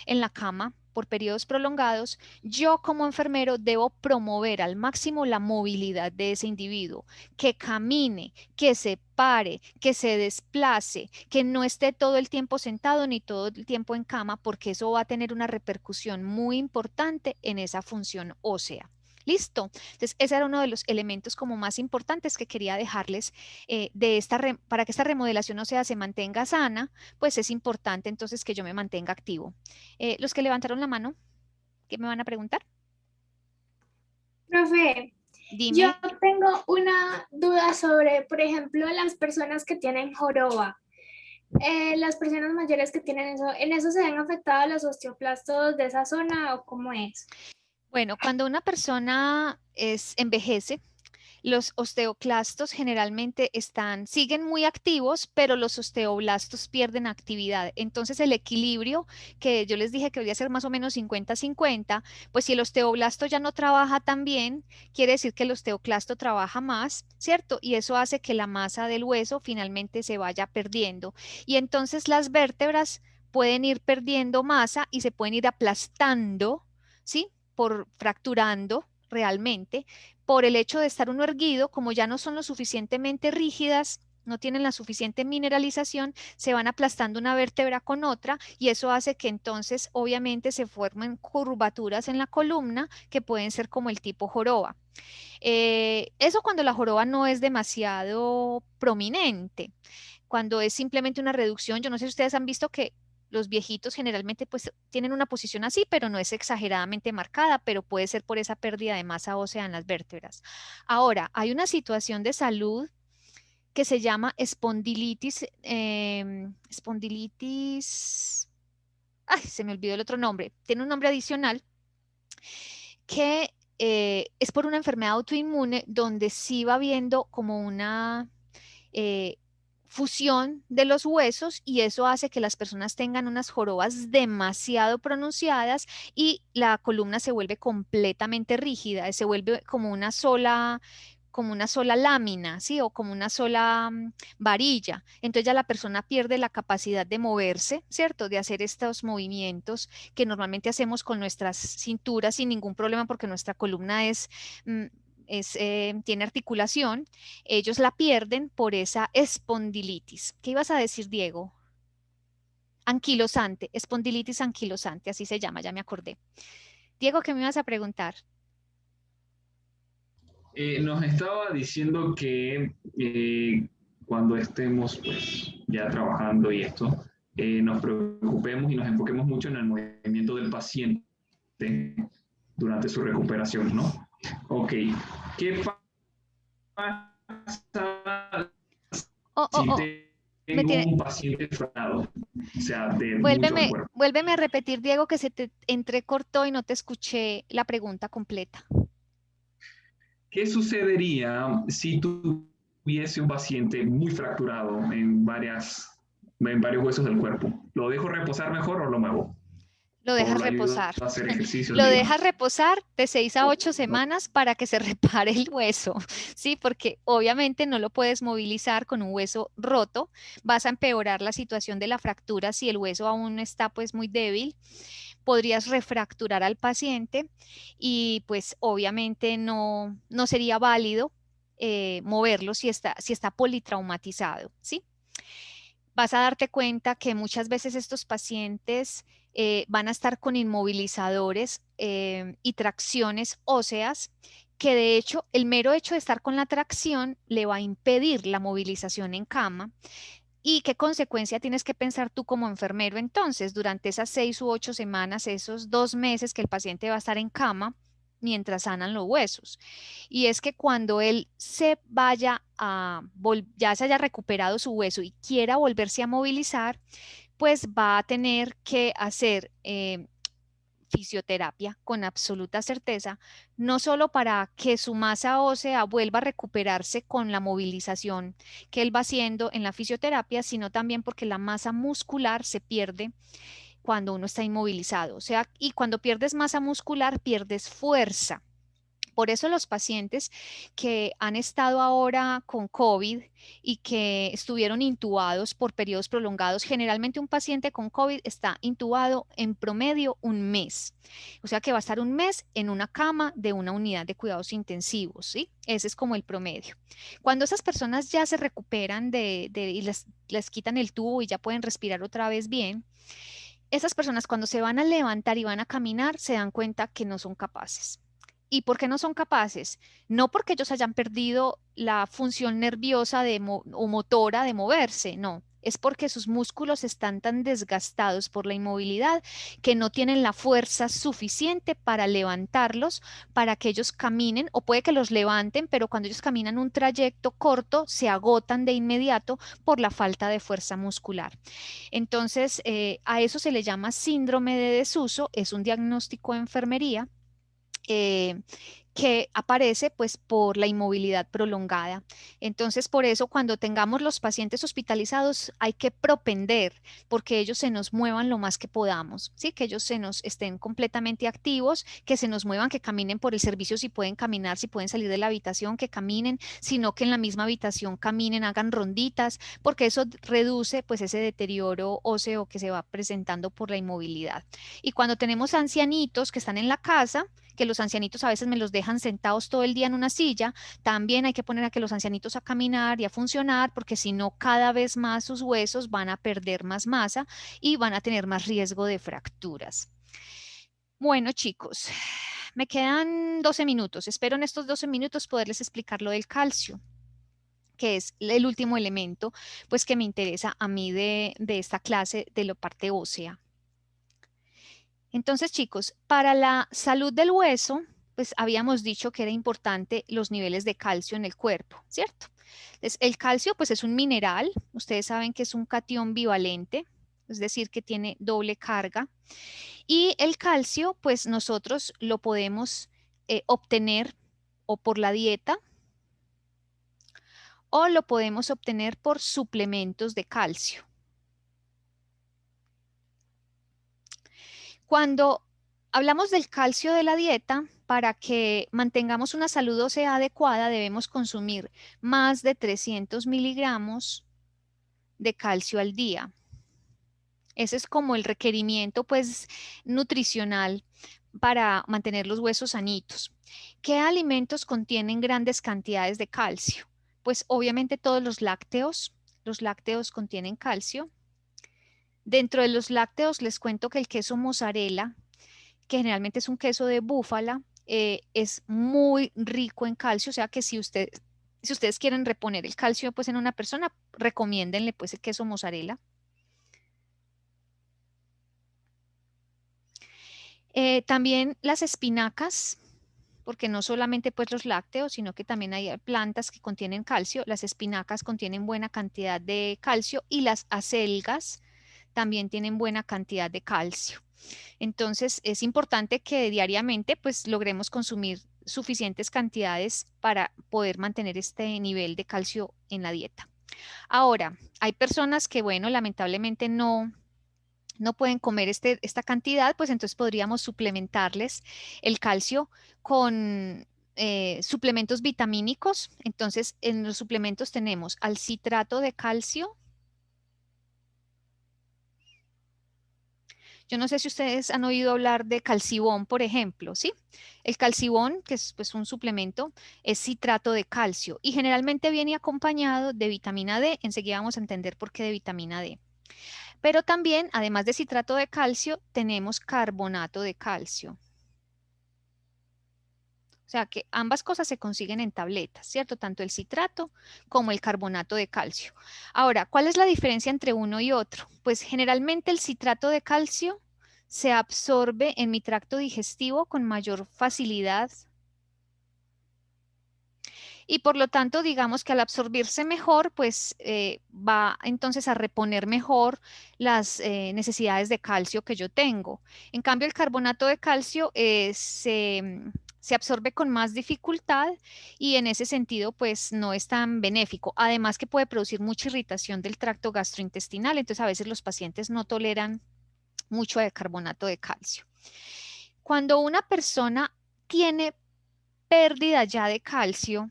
en la cama por periodos prolongados, yo como enfermero debo promover al máximo la movilidad de ese individuo, que camine, que se pare, que se desplace, que no esté todo el tiempo sentado ni todo el tiempo en cama, porque eso va a tener una repercusión muy importante en esa función ósea. ¿Listo? Entonces, ese era uno de los elementos como más importantes que quería dejarles para que esta remodelación ósea se mantenga sana, pues es importante entonces que yo me mantenga activo. Los que levantaron la mano, ¿qué me van a preguntar? Profe, Dime. yo tengo una duda sobre, por ejemplo, las personas que tienen joroba. Las personas mayores que tienen eso, ¿en eso se ven afectados los osteoplastos de esa zona o cómo es? Bueno, cuando una persona envejece, los osteoclastos generalmente siguen muy activos, pero los osteoblastos pierden actividad. Entonces el equilibrio que yo les dije que debería ser más o menos 50-50, pues si el osteoblasto ya no trabaja tan bien, quiere decir que el osteoclasto trabaja más, ¿cierto? Y eso hace que la masa del hueso finalmente se vaya perdiendo. Y entonces las vértebras pueden ir perdiendo masa y se pueden ir aplastando, ¿sí? Por fracturando realmente, por el hecho de estar uno erguido, como ya no son lo suficientemente rígidas, no tienen la suficiente mineralización, se van aplastando una vértebra con otra y eso hace que entonces obviamente se formen curvaturas en la columna que pueden ser como el tipo joroba. Eso cuando la joroba no es demasiado prominente, cuando es simplemente una reducción. Yo no sé si ustedes han visto que los viejitos generalmente pues tienen una posición así, pero no es exageradamente marcada, pero puede ser por esa pérdida de masa ósea en las vértebras. Ahora, hay una situación de salud que se llama espondilitis, ay, se me olvidó el otro nombre, tiene un nombre adicional que es por una enfermedad autoinmune donde sí va viendo como una fusión de los huesos y eso hace que las personas tengan unas jorobas demasiado pronunciadas y la columna se vuelve completamente rígida, se vuelve como una sola lámina, ¿sí? O como una sola varilla. Entonces ya la persona pierde la capacidad de moverse, ¿cierto? De hacer estos movimientos que normalmente hacemos con nuestras cinturas sin ningún problema porque nuestra columna tiene articulación. Ellos la pierden por esa espondilitis. ¿Qué ibas a decir, Diego? Anquilosante, espondilitis anquilosante, así se llama, ya me acordé. Diego, ¿qué me ibas a preguntar? Nos estaba diciendo que cuando estemos pues, ya trabajando y esto, nos preocupemos y nos enfoquemos mucho en el movimiento del paciente durante su recuperación, ¿no? Ok, ¿qué pasa si tengo un paciente fracturado? O sea, de mucho cuerpo. Vuélveme a repetir, Diego, que se te entrecortó y no te escuché la pregunta completa. ¿Qué sucedería si tuviese un paciente muy fracturado en varios huesos del cuerpo? ¿Lo dejo reposar mejor o lo muevo? Lo dejas reposar. A hacer ejercicios, lo digamos. Dejas reposar de 6 a 8 semanas para que se repare el hueso, ¿sí? Porque obviamente no lo puedes movilizar con un hueso roto. Vas a empeorar la situación de la fractura si el hueso aún está pues muy débil. Podrías refracturar al paciente y pues obviamente no sería válido moverlo si está politraumatizado, ¿sí? Vas a darte cuenta que muchas veces estos pacientes van a estar con inmovilizadores y tracciones óseas, que de hecho el mero hecho de estar con la tracción le va a impedir la movilización en cama. ¿Y qué consecuencia tienes que pensar tú como enfermero entonces durante esas 6 u 8 semanas, esos 2 meses que el paciente va a estar en cama mientras sanan los huesos? Y es que cuando él ya se haya recuperado su hueso y quiera volverse a movilizar, pues va a tener que hacer fisioterapia con absoluta certeza, no solo para que su masa ósea vuelva a recuperarse con la movilización que él va haciendo en la fisioterapia, sino también porque la masa muscular se pierde cuando uno está inmovilizado. O sea, y cuando pierdes masa muscular, pierdes fuerza. Por eso los pacientes que han estado ahora con COVID y que estuvieron intubados por periodos prolongados, generalmente un paciente con COVID está intubado en promedio un mes. O sea que va a estar un mes en una cama de una unidad de cuidados intensivos, ¿sí? Ese es como el promedio. Cuando esas personas ya se recuperan y les quitan el tubo y ya pueden respirar otra vez bien, esas personas cuando se van a levantar y van a caminar se dan cuenta que no son capaces. ¿Y por qué no son capaces? No porque ellos hayan perdido la función nerviosa o motora de moverse, no. Es porque sus músculos están tan desgastados por la inmovilidad que no tienen la fuerza suficiente para levantarlos, para que ellos caminen, o puede que los levanten, pero cuando ellos caminan un trayecto corto, se agotan de inmediato por la falta de fuerza muscular. Entonces, a eso se le llama síndrome de desuso, es un diagnóstico de enfermería que aparece pues por la inmovilidad prolongada. Entonces, por eso cuando tengamos los pacientes hospitalizados hay que propender porque ellos se nos muevan lo más que podamos, ¿sí? Que ellos se nos estén completamente activos, que se nos muevan, que caminen por el servicio si pueden caminar, si pueden salir de la habitación, que caminen, sino que en la misma habitación caminen, hagan ronditas, porque eso reduce pues ese deterioro óseo que se va presentando por la inmovilidad. Y cuando tenemos ancianitos que están en la casa, que los ancianitos a veces me los dejan sentados todo el día en una silla, también hay que poner a que los ancianitos a caminar y a funcionar, porque si no, cada vez más sus huesos van a perder más masa y van a tener más riesgo de fracturas. Bueno, chicos, me quedan 12 minutos. Espero en estos 12 minutos poderles explicar lo del calcio, que es el último elemento pues que me interesa a mí de esta clase de la parte ósea. Entonces, chicos, para la salud del hueso, pues habíamos dicho que era importante los niveles de calcio en el cuerpo, ¿cierto? Entonces, el calcio, pues es un mineral. Ustedes saben que es un catión bivalente, es decir, que tiene doble carga. Y el calcio, pues nosotros lo podemos obtener o por la dieta o lo podemos obtener por suplementos de calcio. Cuando hablamos del calcio de la dieta, para que mantengamos una salud ósea adecuada, debemos consumir más de 300 miligramos de calcio al día. Ese es como el requerimiento, pues, nutricional para mantener los huesos sanitos. ¿Qué alimentos contienen grandes cantidades de calcio? Pues, obviamente, todos los lácteos contienen calcio. Dentro de los lácteos les cuento que el queso mozzarella, que generalmente es un queso de búfala, es muy rico en calcio, o sea que si ustedes quieren reponer el calcio pues en una persona, recomiéndenle pues el queso mozzarella. También las espinacas, porque no solamente pues los lácteos, sino que también hay plantas que contienen calcio. Las espinacas contienen buena cantidad de calcio y las acelgas también tienen buena cantidad de calcio. Entonces es importante que diariamente pues logremos consumir suficientes cantidades para poder mantener este nivel de calcio en la dieta. Ahora, hay personas que, bueno, lamentablemente no pueden comer esta cantidad, pues entonces podríamos suplementarles el calcio con suplementos vitamínicos. Entonces en los suplementos tenemos al citrato de calcio. Yo no sé si ustedes han oído hablar de Calcibón, por ejemplo, ¿sí? El Calcibón, que es pues, un suplemento, es citrato de calcio y generalmente viene acompañado de vitamina D. Enseguida vamos a entender por qué de vitamina D. Pero también, además de citrato de calcio, tenemos carbonato de calcio. O sea que ambas cosas se consiguen en tabletas, ¿cierto? Tanto el citrato como el carbonato de calcio. Ahora, ¿cuál es la diferencia entre uno y otro? Pues generalmente el citrato de calcio se absorbe en mi tracto digestivo con mayor facilidad. Y por lo tanto, digamos que al absorbirse mejor, pues va entonces a reponer mejor las necesidades de calcio que yo tengo. En cambio, el carbonato de calcio se absorbe con más dificultad y en ese sentido pues no es tan benéfico. Además que puede producir mucha irritación del tracto gastrointestinal, entonces a veces los pacientes no toleran mucho de carbonato de calcio. Cuando una persona tiene pérdida ya de calcio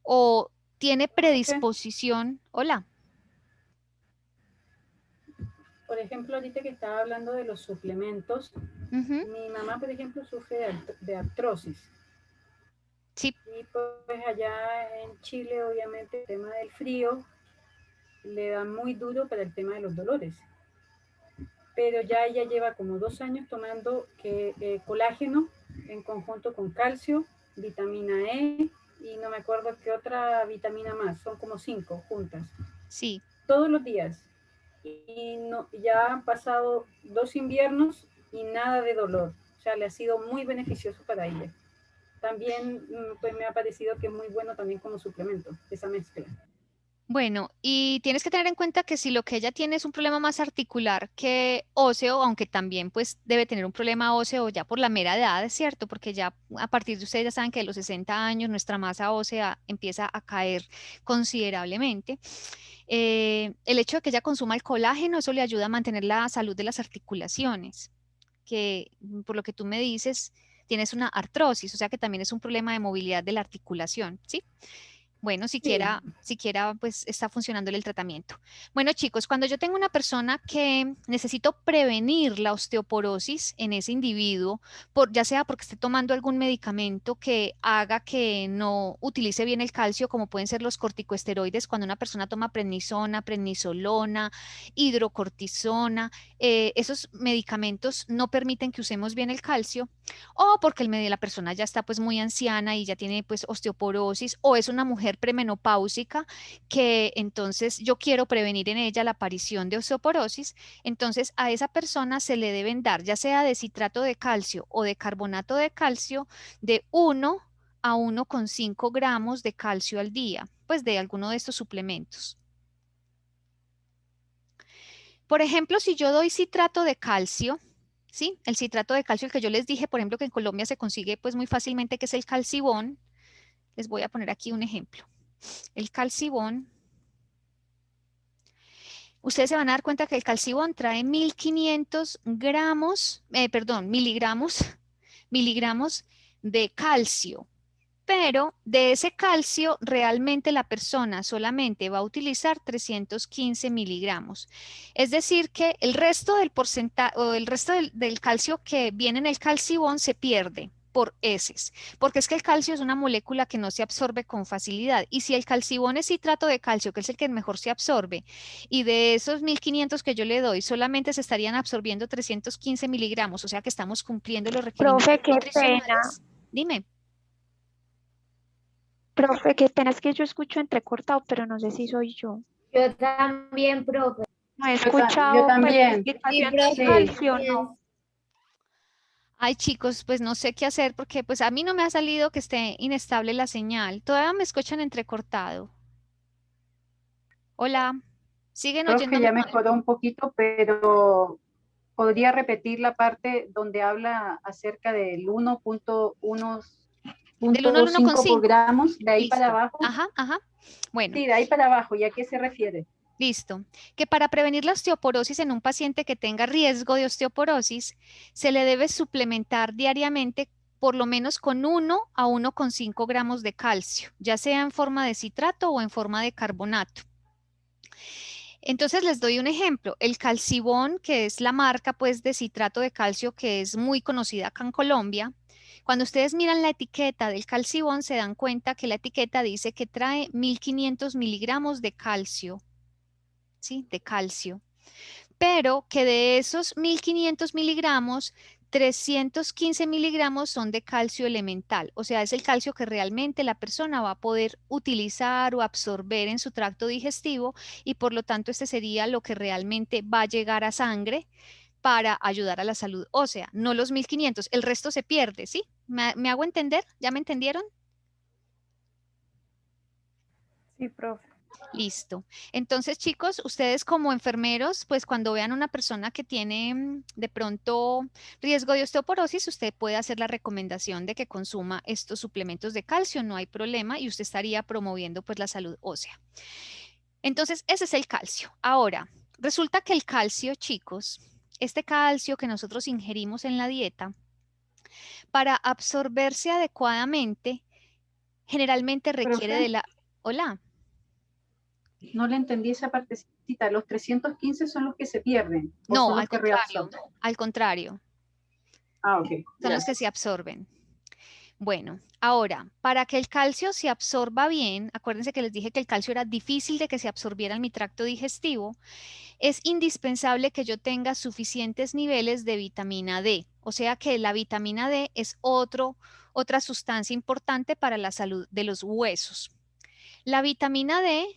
o tiene predisposición. Hola. Por ejemplo, ahorita que estaba hablando de los suplementos, mi mamá, por ejemplo, sufre de artrosis. Sí. Y pues allá en Chile, obviamente, el tema del frío le da muy duro para el tema de los dolores. Pero ya ella lleva como 2 años tomando colágeno en conjunto con calcio, vitamina E y no me acuerdo qué otra vitamina más, son como 5 juntas. Sí. Todos los días. Y no, ya han pasado 2 inviernos y nada de dolor. O sea, le ha sido muy beneficioso para ella. También pues me ha parecido que es muy bueno también como suplemento, esa mezcla. Bueno, y tienes que tener en cuenta que si lo que ella tiene es un problema más articular que óseo, aunque también pues debe tener un problema óseo ya por la mera edad, es cierto, porque ya a partir de ustedes ya saben que de los 60 años nuestra masa ósea empieza a caer considerablemente. El hecho de que ella consuma el colágeno, eso le ayuda a mantener la salud de las articulaciones, que por lo que tú me dices, tienes una artrosis, o sea que también es un problema de movilidad de la articulación, ¿sí? Bueno, siquiera pues está funcionando el tratamiento. Bueno, chicos, cuando yo tengo una persona que necesito prevenir la osteoporosis en ese individuo, ya sea porque esté tomando algún medicamento que haga que no utilice bien el calcio, como pueden ser los corticosteroides, cuando una persona toma prednisona, prednisolona, hidrocortisona, esos medicamentos no permiten que usemos bien el calcio, o porque la persona ya está pues muy anciana y ya tiene pues osteoporosis, o es una mujer premenopáusica que entonces yo quiero prevenir en ella la aparición de osteoporosis, entonces a esa persona se le deben dar ya sea de citrato de calcio o de carbonato de calcio de 1 a 1,5 gramos de calcio al día, pues de alguno de estos suplementos. Por ejemplo, si yo doy citrato de calcio, ¿sí? El citrato de calcio, el que yo les dije, por ejemplo, que en Colombia se consigue pues muy fácilmente, que es el calcibón. Les voy a poner aquí un ejemplo. El calcibón. Ustedes se van a dar cuenta que el calcibón trae 1500 miligramos de calcio. Pero de ese calcio realmente la persona solamente va a utilizar 315 miligramos. Es decir que el resto del porcentaje o el resto del calcio que viene en el calcibón se pierde por heces, porque es que el calcio es una molécula que no se absorbe con facilidad y si el calcibón es citrato de calcio, que es el que mejor se absorbe, y de esos 1500 que yo le doy solamente se estarían absorbiendo 315 miligramos, o sea que estamos cumpliendo los requerimientos Profe, qué nutricionales. pena. Dime. Profe, qué pena, es que yo escucho entrecortado, pero no sé si soy yo. Yo también, profe. No he escuchado yo también. pues, la explicación profe, del calcio, no. Ay, chicos, pues no sé qué hacer porque pues a mí no me ha salido que esté inestable la señal. Todavía me escuchan entrecortado. Hola, ¿siguen Creo que oyéndome? ya mejoró un poquito, pero podría repetir la parte donde habla acerca del 1.5 gramos, de ahí Listo. para abajo. Ajá. Bueno. Sí, de ahí para abajo, ¿y a qué se refiere? Listo. Que para prevenir la osteoporosis en un paciente que tenga riesgo de osteoporosis, se le debe suplementar diariamente por lo menos con 1 a 1,5 gramos de calcio, ya sea en forma de citrato o en forma de carbonato. Entonces les doy un ejemplo. El Calcibón, que es la marca pues de citrato de calcio que es muy conocida acá en Colombia, cuando ustedes miran la etiqueta del Calcibón se dan cuenta que la etiqueta dice que trae 1500 miligramos de calcio. ¿Sí? De calcio, pero que de esos 1500 miligramos, 315 miligramos son de calcio elemental, o sea, es el calcio que realmente la persona va a poder utilizar o absorber en su tracto digestivo y por lo tanto este sería lo que realmente va a llegar a sangre para ayudar a la salud ósea, no los 1500, el resto se pierde, ¿sí? ¿Me hago entender? ¿Ya me entendieron? Sí, profe. Listo. Entonces, chicos, ustedes como enfermeros, pues cuando vean una persona que tiene de pronto riesgo de osteoporosis, usted puede hacer la recomendación de que consuma estos suplementos de calcio, no hay problema y usted estaría promoviendo pues la salud ósea. Entonces, ese es el calcio. Ahora, resulta que el calcio, chicos, este calcio que nosotros ingerimos en la dieta, Para absorberse adecuadamente, generalmente requiere Profe. de la... Hola. No le entendí esa partecita. ¿Los 315 son los que se pierden o No, son los al que contrario, reabsorben? al contrario, Ah, ok. son los que se absorben. Bueno, ahora, para que el calcio se absorba bien, acuérdense que les dije que el calcio era difícil de que se absorbiera en mi tracto digestivo, es indispensable que yo tenga suficientes niveles de vitamina D. O sea que la vitamina D es otra sustancia importante para la salud de los huesos. La vitamina D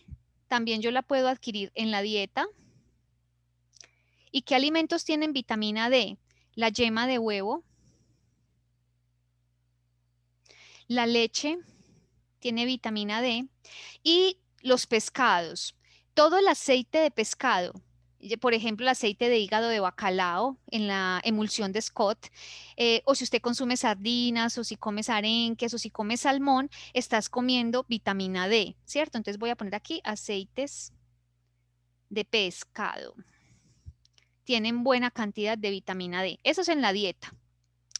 también yo la puedo adquirir en la dieta. ¿Y qué alimentos tienen vitamina D? La yema de huevo, la leche tiene vitamina D y los pescados. Todo el aceite de pescado, por ejemplo, el aceite de hígado de bacalao en la emulsión de Scott, o si usted consume sardinas, o si comes arenques, o si comes salmón, estás comiendo vitamina D, ¿cierto? Entonces voy a poner aquí aceites de pescado. Tienen buena cantidad de vitamina D. Eso es en la dieta.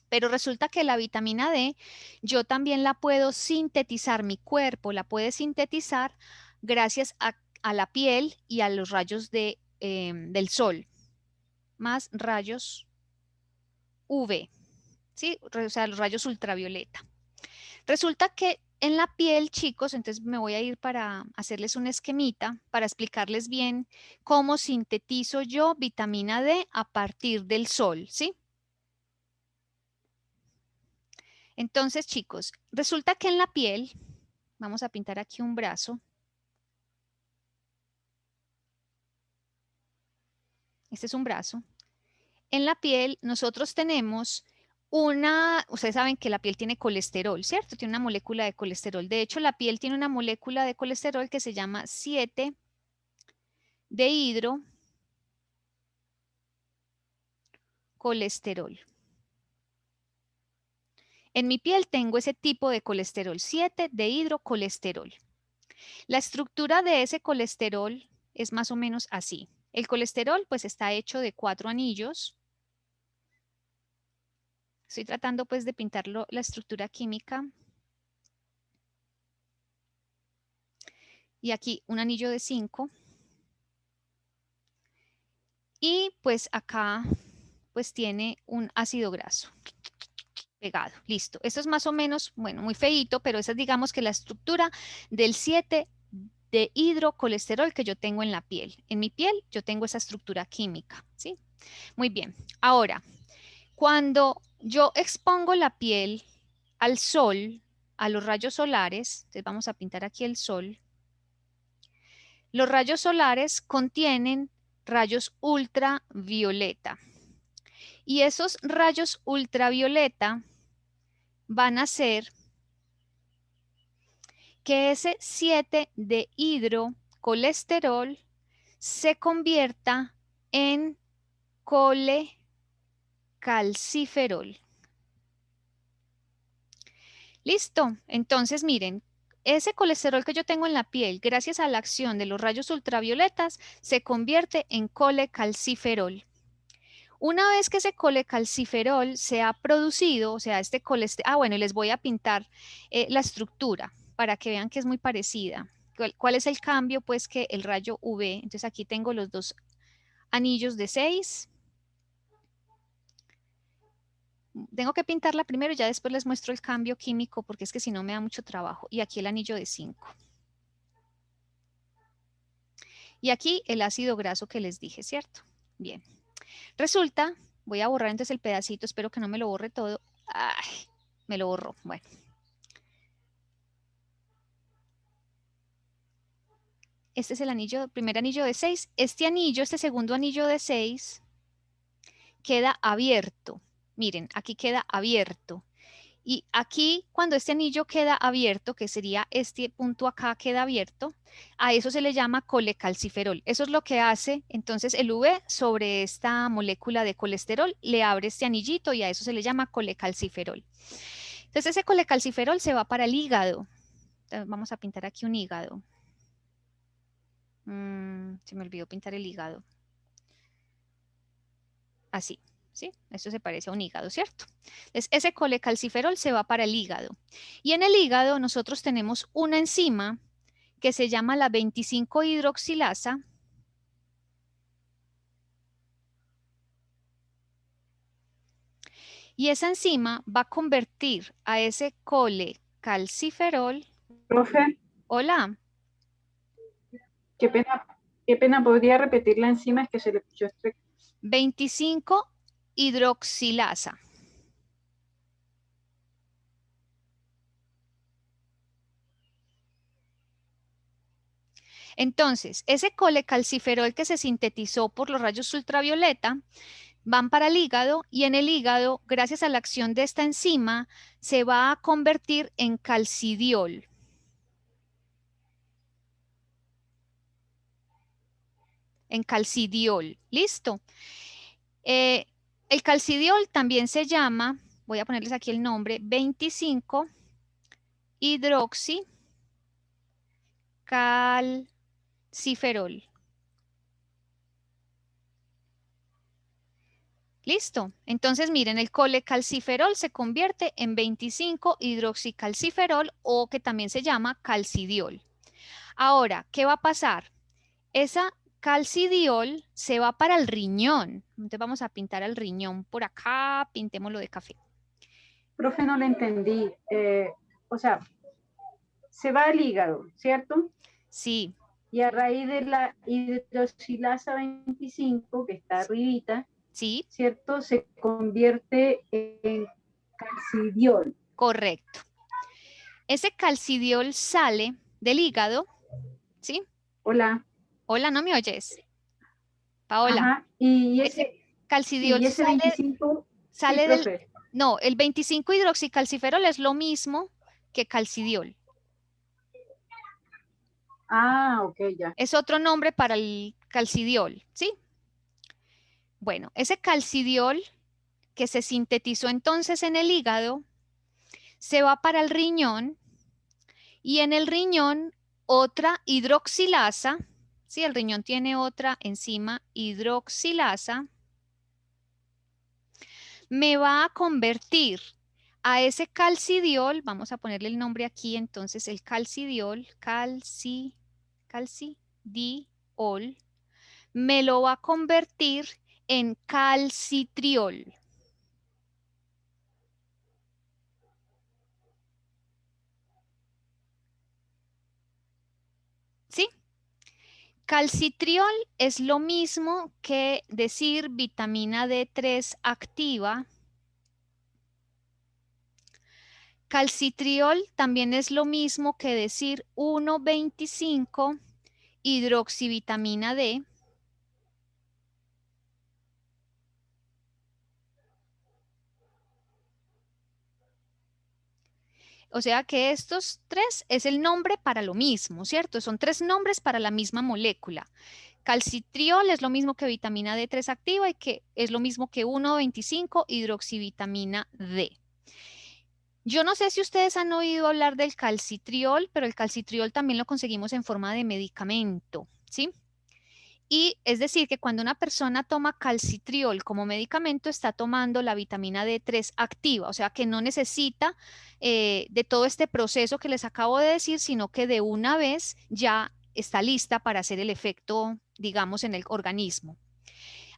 Pero resulta que la vitamina D yo también la puedo sintetizar, mi cuerpo la puede sintetizar gracias a la piel y a los rayos del sol, más rayos UV, ¿sí? O sea, los rayos ultravioleta. Resulta que en la piel, chicos, entonces me voy a ir para hacerles un esquemita, para explicarles bien cómo sintetizo yo vitamina D a partir del sol, ¿sí? Entonces, chicos, resulta que en la piel, vamos a pintar aquí un brazo. Este es un brazo. En la piel nosotros tenemos ustedes saben que la piel tiene colesterol, ¿cierto? Tiene una molécula de colesterol. De hecho, la piel tiene una molécula de colesterol que se llama 7-dehidrocolesterol. En mi piel tengo ese tipo de colesterol, 7-dehidrocolesterol. La estructura de ese colesterol es más o menos así. El colesterol pues está hecho de 4 anillos. Estoy tratando pues de pintarlo la estructura química. Y aquí un anillo de 5. Y pues acá pues tiene un ácido graso pegado. Listo. Esto es más o menos, bueno, muy feíto, pero esa es digamos que la estructura del 7-dehidrocolesterol que yo tengo en la piel. En mi piel yo tengo esa estructura química, ¿sí? Muy bien. Ahora, cuando yo expongo la piel al sol, a los rayos solares, entonces vamos a pintar aquí el sol. Los rayos solares contienen rayos ultravioleta. Y esos rayos ultravioleta van a hacer que ese 7-dehidrocolesterol se convierta en colecalciferol. Listo. Entonces, miren, ese colesterol que yo tengo en la piel, gracias a la acción de los rayos ultravioletas, se convierte en colecalciferol. Una vez que ese colecalciferol se ha producido, o sea, este colesterol, bueno, les voy a pintar la estructura para que vean que es muy parecida. ¿Cuál es el cambio? Pues que el rayo UV, entonces aquí tengo los dos anillos de 6. Tengo que pintarla primero y ya después les muestro el cambio químico porque es que si no me da mucho trabajo. Y aquí el anillo de 5. Y aquí el ácido graso que les dije, ¿cierto? Bien. Resulta, voy a borrar entonces el pedacito, espero que no me lo borre todo. Ay, me lo borró. Bueno. Este es el anillo, primer anillo de 6. Este anillo, este segundo anillo de 6, queda abierto. Miren, aquí queda abierto. Y aquí, cuando este anillo queda abierto, que sería este punto acá queda abierto, a eso se le llama colecalciferol. Eso es lo que hace, entonces, el UV sobre esta molécula de colesterol, le abre este anillito y a eso se le llama colecalciferol. Entonces, ese colecalciferol se va para el hígado. Entonces, vamos a pintar aquí un hígado. Se me olvidó pintar el hígado. Así. ¿sí? Esto se parece a un hígado, ¿cierto? Entonces, ese colecalciferol se va para el hígado. Y en el hígado nosotros tenemos una enzima que se llama la 25-hidroxilasa. Y esa enzima va a convertir a ese colecalciferol. Profe, Hola. qué pena, ¿podría repetir la enzima? Es que se le escuchó 25-hidroxilasa. Entonces, ese colecalciferol que se sintetizó por los rayos ultravioleta van para el hígado y en el hígado, gracias a la acción de esta enzima, se va a convertir en calcidiol. En calcidiol. ¿Listo? El calcidiol también se llama, voy a ponerles aquí el nombre, 25-hidroxicalciferol. ¿Listo? Entonces, miren, el colecalciferol se convierte en 25-hidroxicalciferol o que también se llama calcidiol. Ahora, ¿qué va a pasar? Esa calcidiol se va para el riñón. Entonces vamos a pintar el riñón por acá, pintémoslo de café. Profe, no le entendí. O sea, se va al hígado, ¿cierto? Sí. Y a raíz de la hidroxilasa 25, que está arribita, sí, ¿cierto? Se convierte en calcidiol. Correcto. Ese calcidiol sale del hígado, ¿sí? Hola. Hola, ¿no me oyes? Paola. Ajá. Y ese calcidiol y ese 25 sale sí, del... profe. No, el 25-hidroxicalciferol es lo mismo que calcidiol. Ah, ok, ya. Es otro nombre para el calcidiol, ¿sí? Bueno, ese calcidiol que se sintetizó entonces en el hígado se va para el riñón y en el riñón otra hidroxilasa, ¿sí? El riñón tiene otra enzima hidroxilasa, me va a convertir a ese calcidiol, vamos a ponerle el nombre aquí entonces, el calcidiol, calcidiol, me lo va a convertir en calcitriol. ¿Sí? Calcitriol es lo mismo que decir vitamina D3 activa. Calcitriol también es lo mismo que decir 1,25 hidroxivitamina D. O sea que estos tres es el nombre para lo mismo, ¿cierto? Son tres nombres para la misma molécula. Calcitriol es lo mismo que vitamina D3 activa y que es lo mismo que 1,25 hidroxivitamina D. Yo no sé si ustedes han oído hablar del calcitriol, pero el calcitriol también lo conseguimos en forma de medicamento, ¿sí? Y es decir, que cuando una persona toma calcitriol como medicamento, está tomando la vitamina D3 activa, o sea que no necesita de todo este proceso que les acabo de decir, sino que de una vez ya está lista para hacer el efecto, digamos, en el organismo.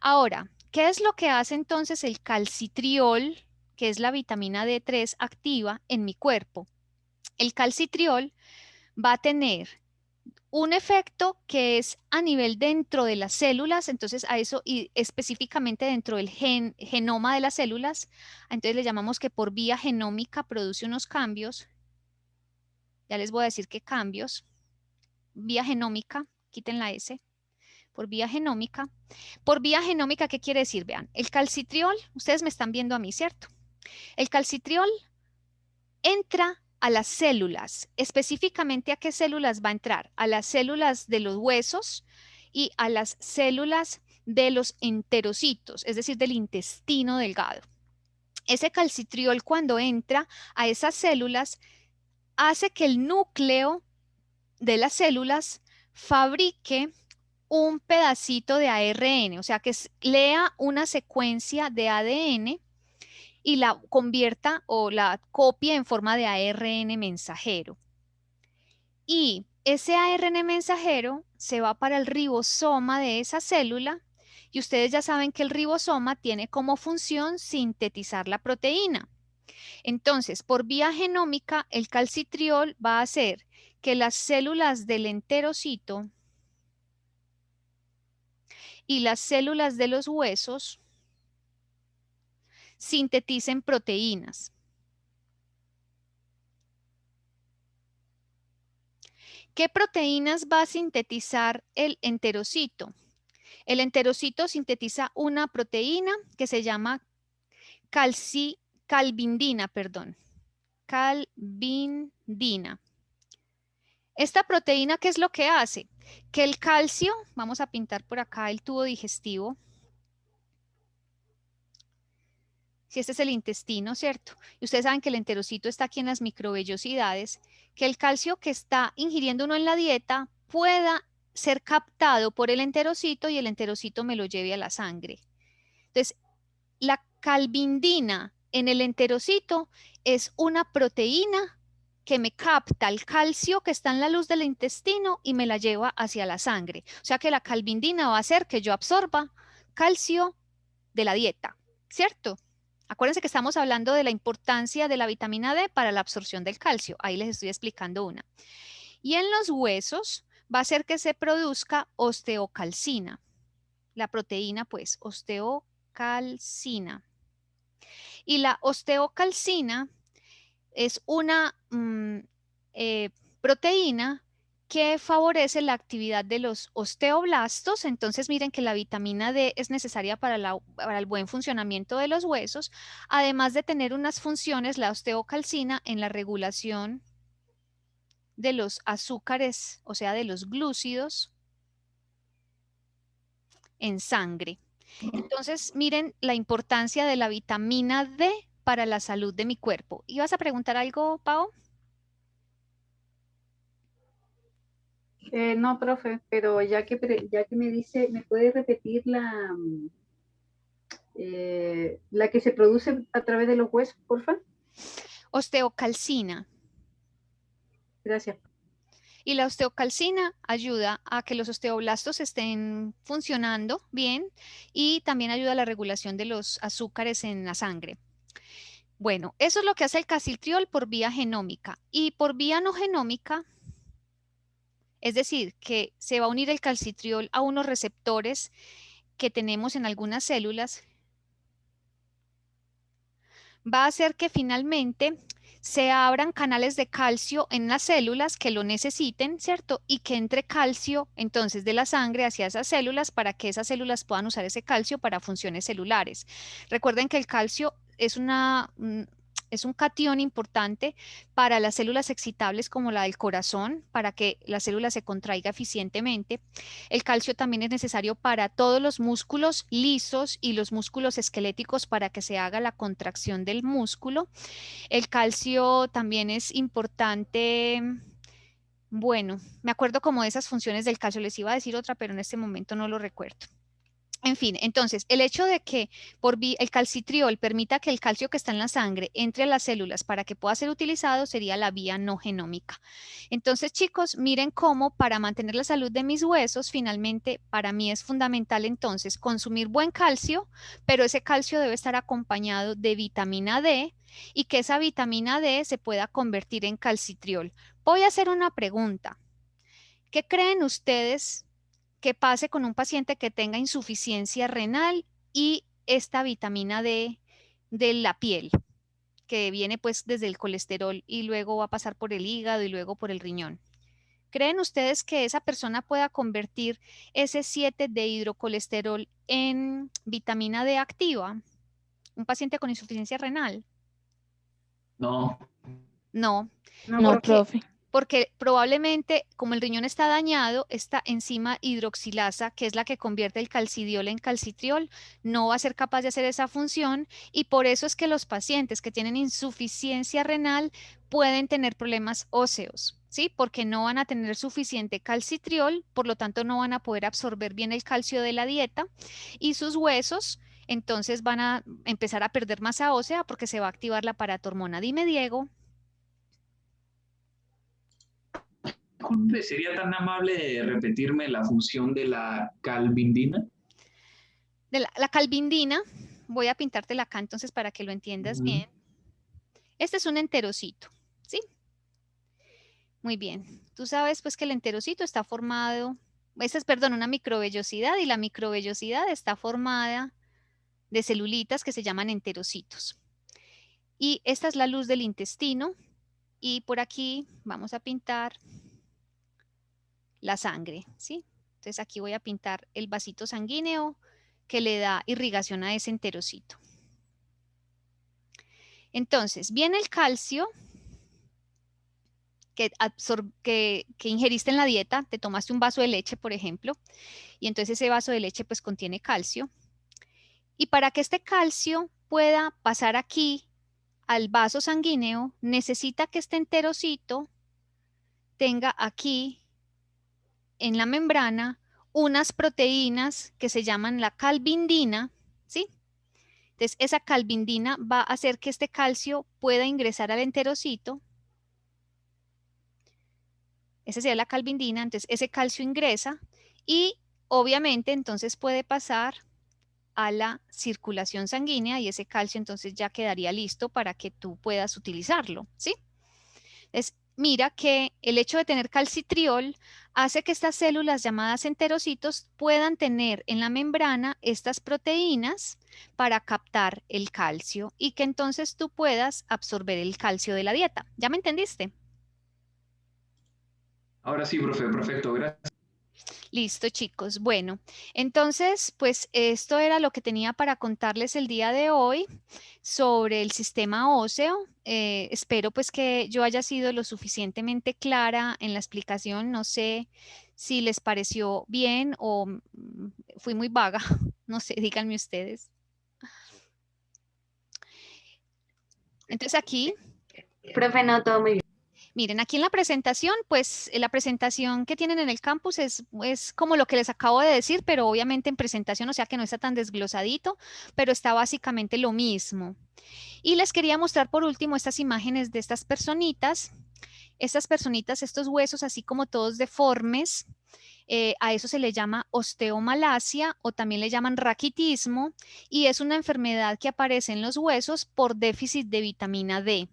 Ahora, ¿qué es lo que hace entonces el calcitriol, que es la vitamina D3 activa en mi cuerpo? El calcitriol va a tener un efecto que es a nivel dentro de las células, entonces a eso y específicamente dentro del genoma de las células, entonces le llamamos que por vía genómica produce unos cambios. Ya les voy a decir qué cambios. Vía genómica, quiten la S. Por vía genómica. Por vía genómica, ¿qué quiere decir? Vean, el calcitriol, ustedes me están viendo a mí, ¿cierto? El calcitriol entra a las células. ¿Específicamente a qué células va a entrar? A las células de los huesos y a las células de los enterocitos, es decir, del intestino delgado. Ese calcitriol cuando entra a esas células hace que el núcleo de las células fabrique un pedacito de ARN, o sea, que lea una secuencia de ADN y la convierta o la copie en forma de ARN mensajero. Y ese ARN mensajero se va para el ribosoma de esa célula y ustedes ya saben que el ribosoma tiene como función sintetizar la proteína. Entonces, por vía genómica, el calcitriol va a hacer que las células del enterocito y las células de los huesos sinteticen proteínas. ¿Qué proteínas va a sintetizar el enterocito? El enterocito sintetiza una proteína que se llama calvindina. Calvindina. Esta proteína, ¿qué es lo que hace? Que el calcio, vamos a pintar por acá el tubo digestivo. Si este es el intestino, ¿cierto? Y ustedes saben que el enterocito está aquí en las microvellosidades, que el calcio que está ingiriendo uno en la dieta pueda ser captado por el enterocito y el enterocito me lo lleve a la sangre. Entonces, la calvindina en el enterocito es una proteína que me capta el calcio que está en la luz del intestino y me la lleva hacia la sangre. O sea que la calvindina va a hacer que yo absorba calcio de la dieta, ¿cierto? Acuérdense que estamos hablando de la importancia de la vitamina D para la absorción del calcio. Ahí les estoy explicando una. Y en los huesos va a hacer que se produzca osteocalcina. La proteína, pues, osteocalcina. Y la osteocalcina es una proteína que favorece la actividad de los osteoblastos. Entonces miren que la vitamina D es necesaria para el buen funcionamiento de los huesos, además de tener unas funciones, la osteocalcina, en la regulación de los azúcares, o sea, de los glúcidos en sangre. Entonces miren la importancia de la vitamina D para la salud de mi cuerpo. ¿Ibas a preguntar algo, Pau? No, profe, pero ya que me dice, ¿me puede repetir la que se produce a través de los huesos, porfa? Osteocalcina. Gracias. Y la osteocalcina ayuda a que los osteoblastos estén funcionando bien y también ayuda a la regulación de los azúcares en la sangre. Bueno, eso es lo que hace el calcitriol por vía genómica. Y por vía no genómica, es decir, que se va a unir el calcitriol a unos receptores que tenemos en algunas células, va a hacer que finalmente se abran canales de calcio en las células que lo necesiten, ¿cierto? Y que entre calcio entonces de la sangre hacia esas células para que esas células puedan usar ese calcio para funciones celulares. Recuerden que el calcio es un catión importante para las células excitables como la del corazón, para que la célula se contraiga eficientemente. El calcio también es necesario para todos los músculos lisos y los músculos esqueléticos para que se haga la contracción del músculo. El calcio también es importante. Bueno, me acuerdo como de esas funciones del calcio, les iba a decir otra, pero en este momento no lo recuerdo. En fin, entonces, el hecho de que el calcitriol permita que el calcio que está en la sangre entre a las células para que pueda ser utilizado sería la vía no genómica. Entonces, chicos, miren cómo para mantener la salud de mis huesos, finalmente, para mí es fundamental entonces consumir buen calcio, pero ese calcio debe estar acompañado de vitamina D y que esa vitamina D se pueda convertir en calcitriol. Voy a hacer una pregunta. ¿Qué creen ustedes que pase con un paciente que tenga insuficiencia renal y esta vitamina D de la piel, que viene pues desde el colesterol y luego va a pasar por el hígado y luego por el riñón? ¿Creen ustedes que esa persona pueda convertir ese 7-dehidrocolesterol en vitamina D activa? Un paciente con insuficiencia renal. No. No. No, profe. porque probablemente, como el riñón está dañado, esta enzima hidroxilasa, que es la que convierte el calcidiol en calcitriol, no va a ser capaz de hacer esa función, y por eso es que los pacientes que tienen insuficiencia renal pueden tener problemas óseos, ¿sí? Porque no van a tener suficiente calcitriol, por lo tanto no van a poder absorber bien el calcio de la dieta, y sus huesos entonces van a empezar a perder masa ósea porque se va a activar la paratormona. Dime, Diego. ¿Sería tan amable de repetirme la función de la calvindina? De la calvindina, voy a pintártela acá entonces para que lo entiendas bien. Este es un enterocito, ¿sí? Muy bien. Tú sabes pues que el enterocito está formado, esta es, perdón, una microvellosidad, y la microvellosidad está formada de celulitas que se llaman enterocitos. Y esta es la luz del intestino, y por aquí vamos a pintar la sangre, ¿sí? Entonces aquí voy a pintar el vasito sanguíneo que le da irrigación a ese enterocito. Entonces, viene el calcio que ingeriste en la dieta, te tomaste un vaso de leche, por ejemplo, y entonces ese vaso de leche pues contiene calcio. Y para que este calcio pueda pasar aquí al vaso sanguíneo, necesita que este enterocito tenga aquí en la membrana unas proteínas que se llaman la calvindina, ¿sí? Entonces esa calvindina va a hacer que este calcio pueda ingresar al enterocito. Esa sería la calvindina, entonces ese calcio ingresa y obviamente entonces puede pasar a la circulación sanguínea, y ese calcio entonces ya quedaría listo para que tú puedas utilizarlo, ¿sí? Entonces, mira que el hecho de tener calcitriol hace que estas células llamadas enterocitos puedan tener en la membrana estas proteínas para captar el calcio, y que entonces tú puedas absorber el calcio de la dieta. ¿Ya me entendiste? Ahora sí, profe, perfecto, gracias. Listo, chicos. Bueno, entonces, pues esto era lo que tenía para contarles el día de hoy sobre el sistema óseo. Espero pues que yo haya sido lo suficientemente clara en la explicación. No sé si les pareció bien o fui muy vaga. No sé, díganme ustedes. Entonces aquí... Profe, no, todo muy bien. Miren, aquí en la presentación, pues la presentación que tienen en el campus es como lo que les acabo de decir, pero obviamente en presentación, o sea que no está tan desglosadito, pero está básicamente lo mismo. Y les quería mostrar por último estas imágenes de estas personitas, estos huesos así como todos deformes. A eso se le llama osteomalacia, o también le llaman raquitismo, y es una enfermedad que aparece en los huesos por déficit de vitamina D.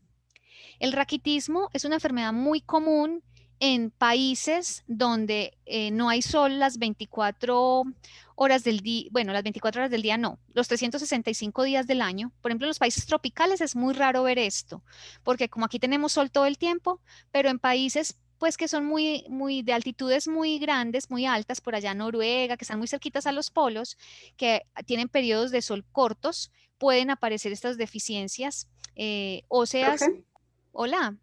El raquitismo es una enfermedad muy común en países donde no hay sol las 24 horas del día, bueno, las 24 horas del día no, los 365 días del año. Por ejemplo, en los países tropicales es muy raro ver esto, porque como aquí tenemos sol todo el tiempo, pero en países pues que son de altitudes muy grandes, muy altas, por allá en Noruega, que están muy cerquitas a los polos, que tienen periodos de sol cortos, pueden aparecer estas deficiencias óseas. ¿Profe? Hola.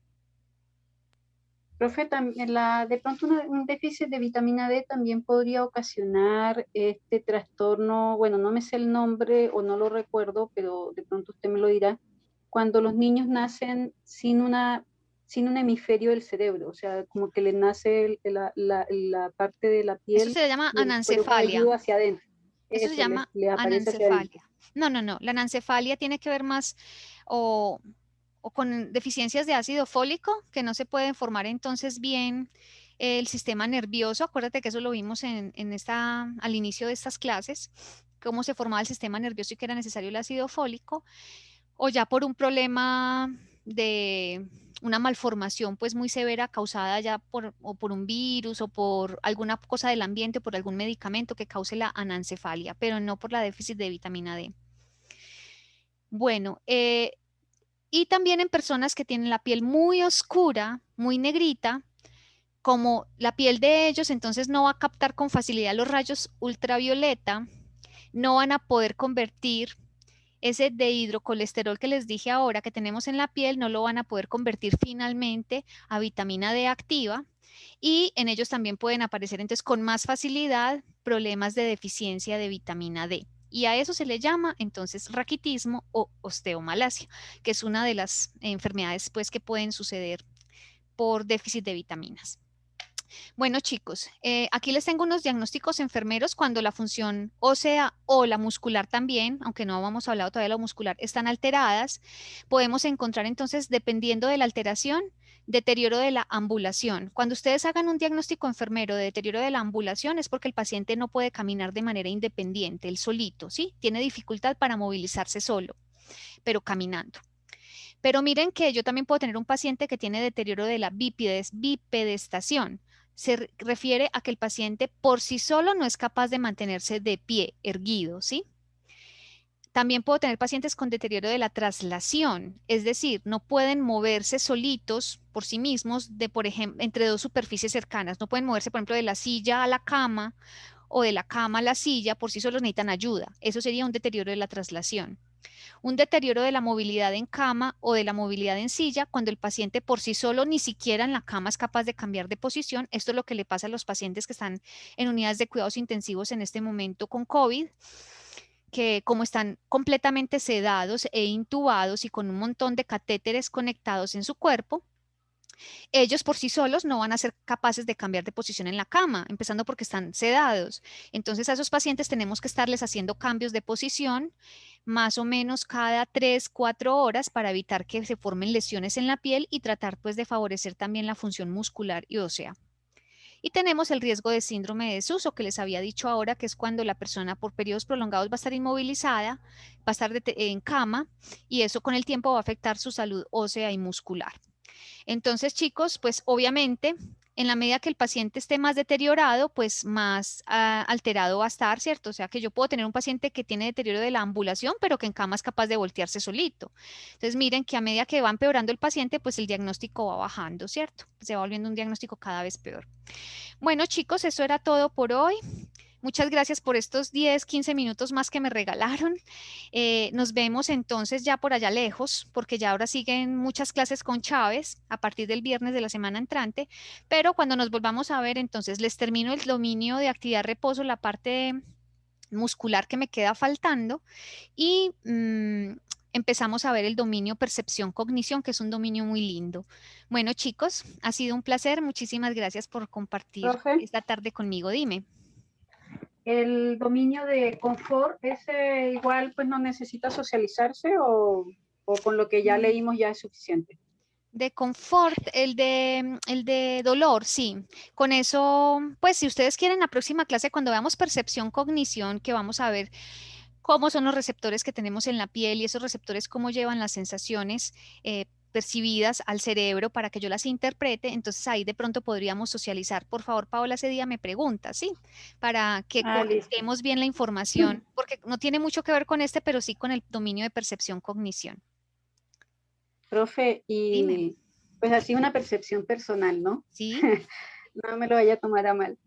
Profe, de pronto un déficit de vitamina D también podría ocasionar este trastorno, bueno, no me sé el nombre o no lo recuerdo, pero de pronto usted me lo dirá, cuando los niños nacen sin un hemisferio del cerebro, o sea, como que le nace la parte de la piel. Eso se llama y el cuero anencefalia. cabelludo hacia adentro. Eso se llama le aparece hacia adentro. anencefalia. No, la anencefalia tiene que ver más o con deficiencias de ácido fólico, que no se pueden formar entonces bien el sistema nervioso. Acuérdate que eso lo vimos al inicio de estas clases, cómo se formaba el sistema nervioso y que era necesario el ácido fólico, o ya por un problema de una malformación pues muy severa causada ya por un virus o por alguna cosa del ambiente o por algún medicamento que cause la anencefalia, pero no por la déficit de vitamina D. Bueno, y también en personas que tienen la piel muy oscura, muy negrita, como la piel de ellos entonces no va a captar con facilidad los rayos ultravioleta, no van a poder convertir ese dehidrocolesterol que les dije ahora que tenemos en la piel no lo van a poder convertir finalmente a vitamina D activa, y en ellos también pueden aparecer entonces con más facilidad problemas de deficiencia de vitamina D. Y a eso se le llama entonces raquitismo o osteomalacia, que es una de las enfermedades pues, que pueden suceder por déficit de vitaminas. Bueno, chicos, aquí les tengo unos diagnósticos enfermeros cuando la función ósea o la muscular también, aunque no hemos hablado todavía de la muscular, están alteradas. Podemos encontrar entonces, dependiendo de la alteración, deterioro de la ambulación. Cuando ustedes hagan un diagnóstico enfermero de deterioro de la ambulación es porque el paciente no puede caminar de manera independiente, él solito, ¿sí? Tiene dificultad para movilizarse solo, pero caminando. Pero miren que yo también puedo tener un paciente que tiene deterioro de la bipedestación. Se refiere a que el paciente por sí solo no es capaz de mantenerse de pie, erguido, ¿sí? También puedo tener pacientes con deterioro de la traslación, es decir, no pueden moverse solitos por sí mismos de, por ejemplo, entre dos superficies cercanas. No pueden moverse, por ejemplo, de la silla a la cama o de la cama a la silla, por sí solos necesitan ayuda. Eso sería un deterioro de la traslación. Un deterioro de la movilidad en cama o de la movilidad en silla cuando el paciente por sí solo ni siquiera en la cama es capaz de cambiar de posición. Esto es lo que le pasa a los pacientes que están en unidades de cuidados intensivos en este momento con COVID, que como están completamente sedados e intubados y con un montón de catéteres conectados en su cuerpo, ellos por sí solos no van a ser capaces de cambiar de posición en la cama, empezando porque están sedados. Entonces a esos pacientes tenemos que estarles haciendo cambios de posición más o menos cada 3, 4 horas para evitar que se formen lesiones en la piel y tratar pues de favorecer también la función muscular y ósea. Y tenemos el riesgo de síndrome de desuso que les había dicho ahora, que es cuando la persona por periodos prolongados va a estar inmovilizada, va a estar en cama, y eso con el tiempo va a afectar su salud ósea y muscular. Entonces, chicos, pues obviamente, en la medida que el paciente esté más deteriorado, pues más alterado va a estar, ¿cierto? O sea, que yo puedo tener un paciente que tiene deterioro de la ambulación, pero que en cama es capaz de voltearse solito. Entonces, miren que a medida que va empeorando el paciente, pues el diagnóstico va bajando, ¿cierto? Se va volviendo un diagnóstico cada vez peor. Bueno, chicos, eso era todo por hoy. Muchas gracias por estos 10, 15 minutos más que me regalaron. Nos vemos entonces ya por allá lejos, porque ya ahora siguen muchas clases con Chávez a partir del viernes de la semana entrante, pero cuando nos volvamos a ver, entonces les termino el dominio de actividad reposo, la parte muscular que me queda faltando, y empezamos a ver el dominio percepción-cognición, que es un dominio muy lindo. Bueno, chicos, ha sido un placer. Muchísimas gracias por compartir Profe, esta tarde conmigo. Dime. el dominio de confort, ese igual pues no necesita socializarse o con lo que ya leímos ya es suficiente. De confort, el de dolor, sí. Con eso, pues si ustedes quieren la próxima clase, cuando veamos percepción, cognición, que vamos a ver cómo son los receptores que tenemos en la piel y esos receptores cómo llevan las sensaciones percibidas al cerebro para que yo las interprete, entonces ahí de pronto podríamos socializar. Por favor, Paola, ese día me pregunta, ¿sí? Para que conectemos bien la información, porque no tiene mucho que ver con este, pero sí con el dominio de percepción, cognición. Profe, y Dime. pues así una percepción personal, ¿no? Sí. No me lo vaya a tomar a mal.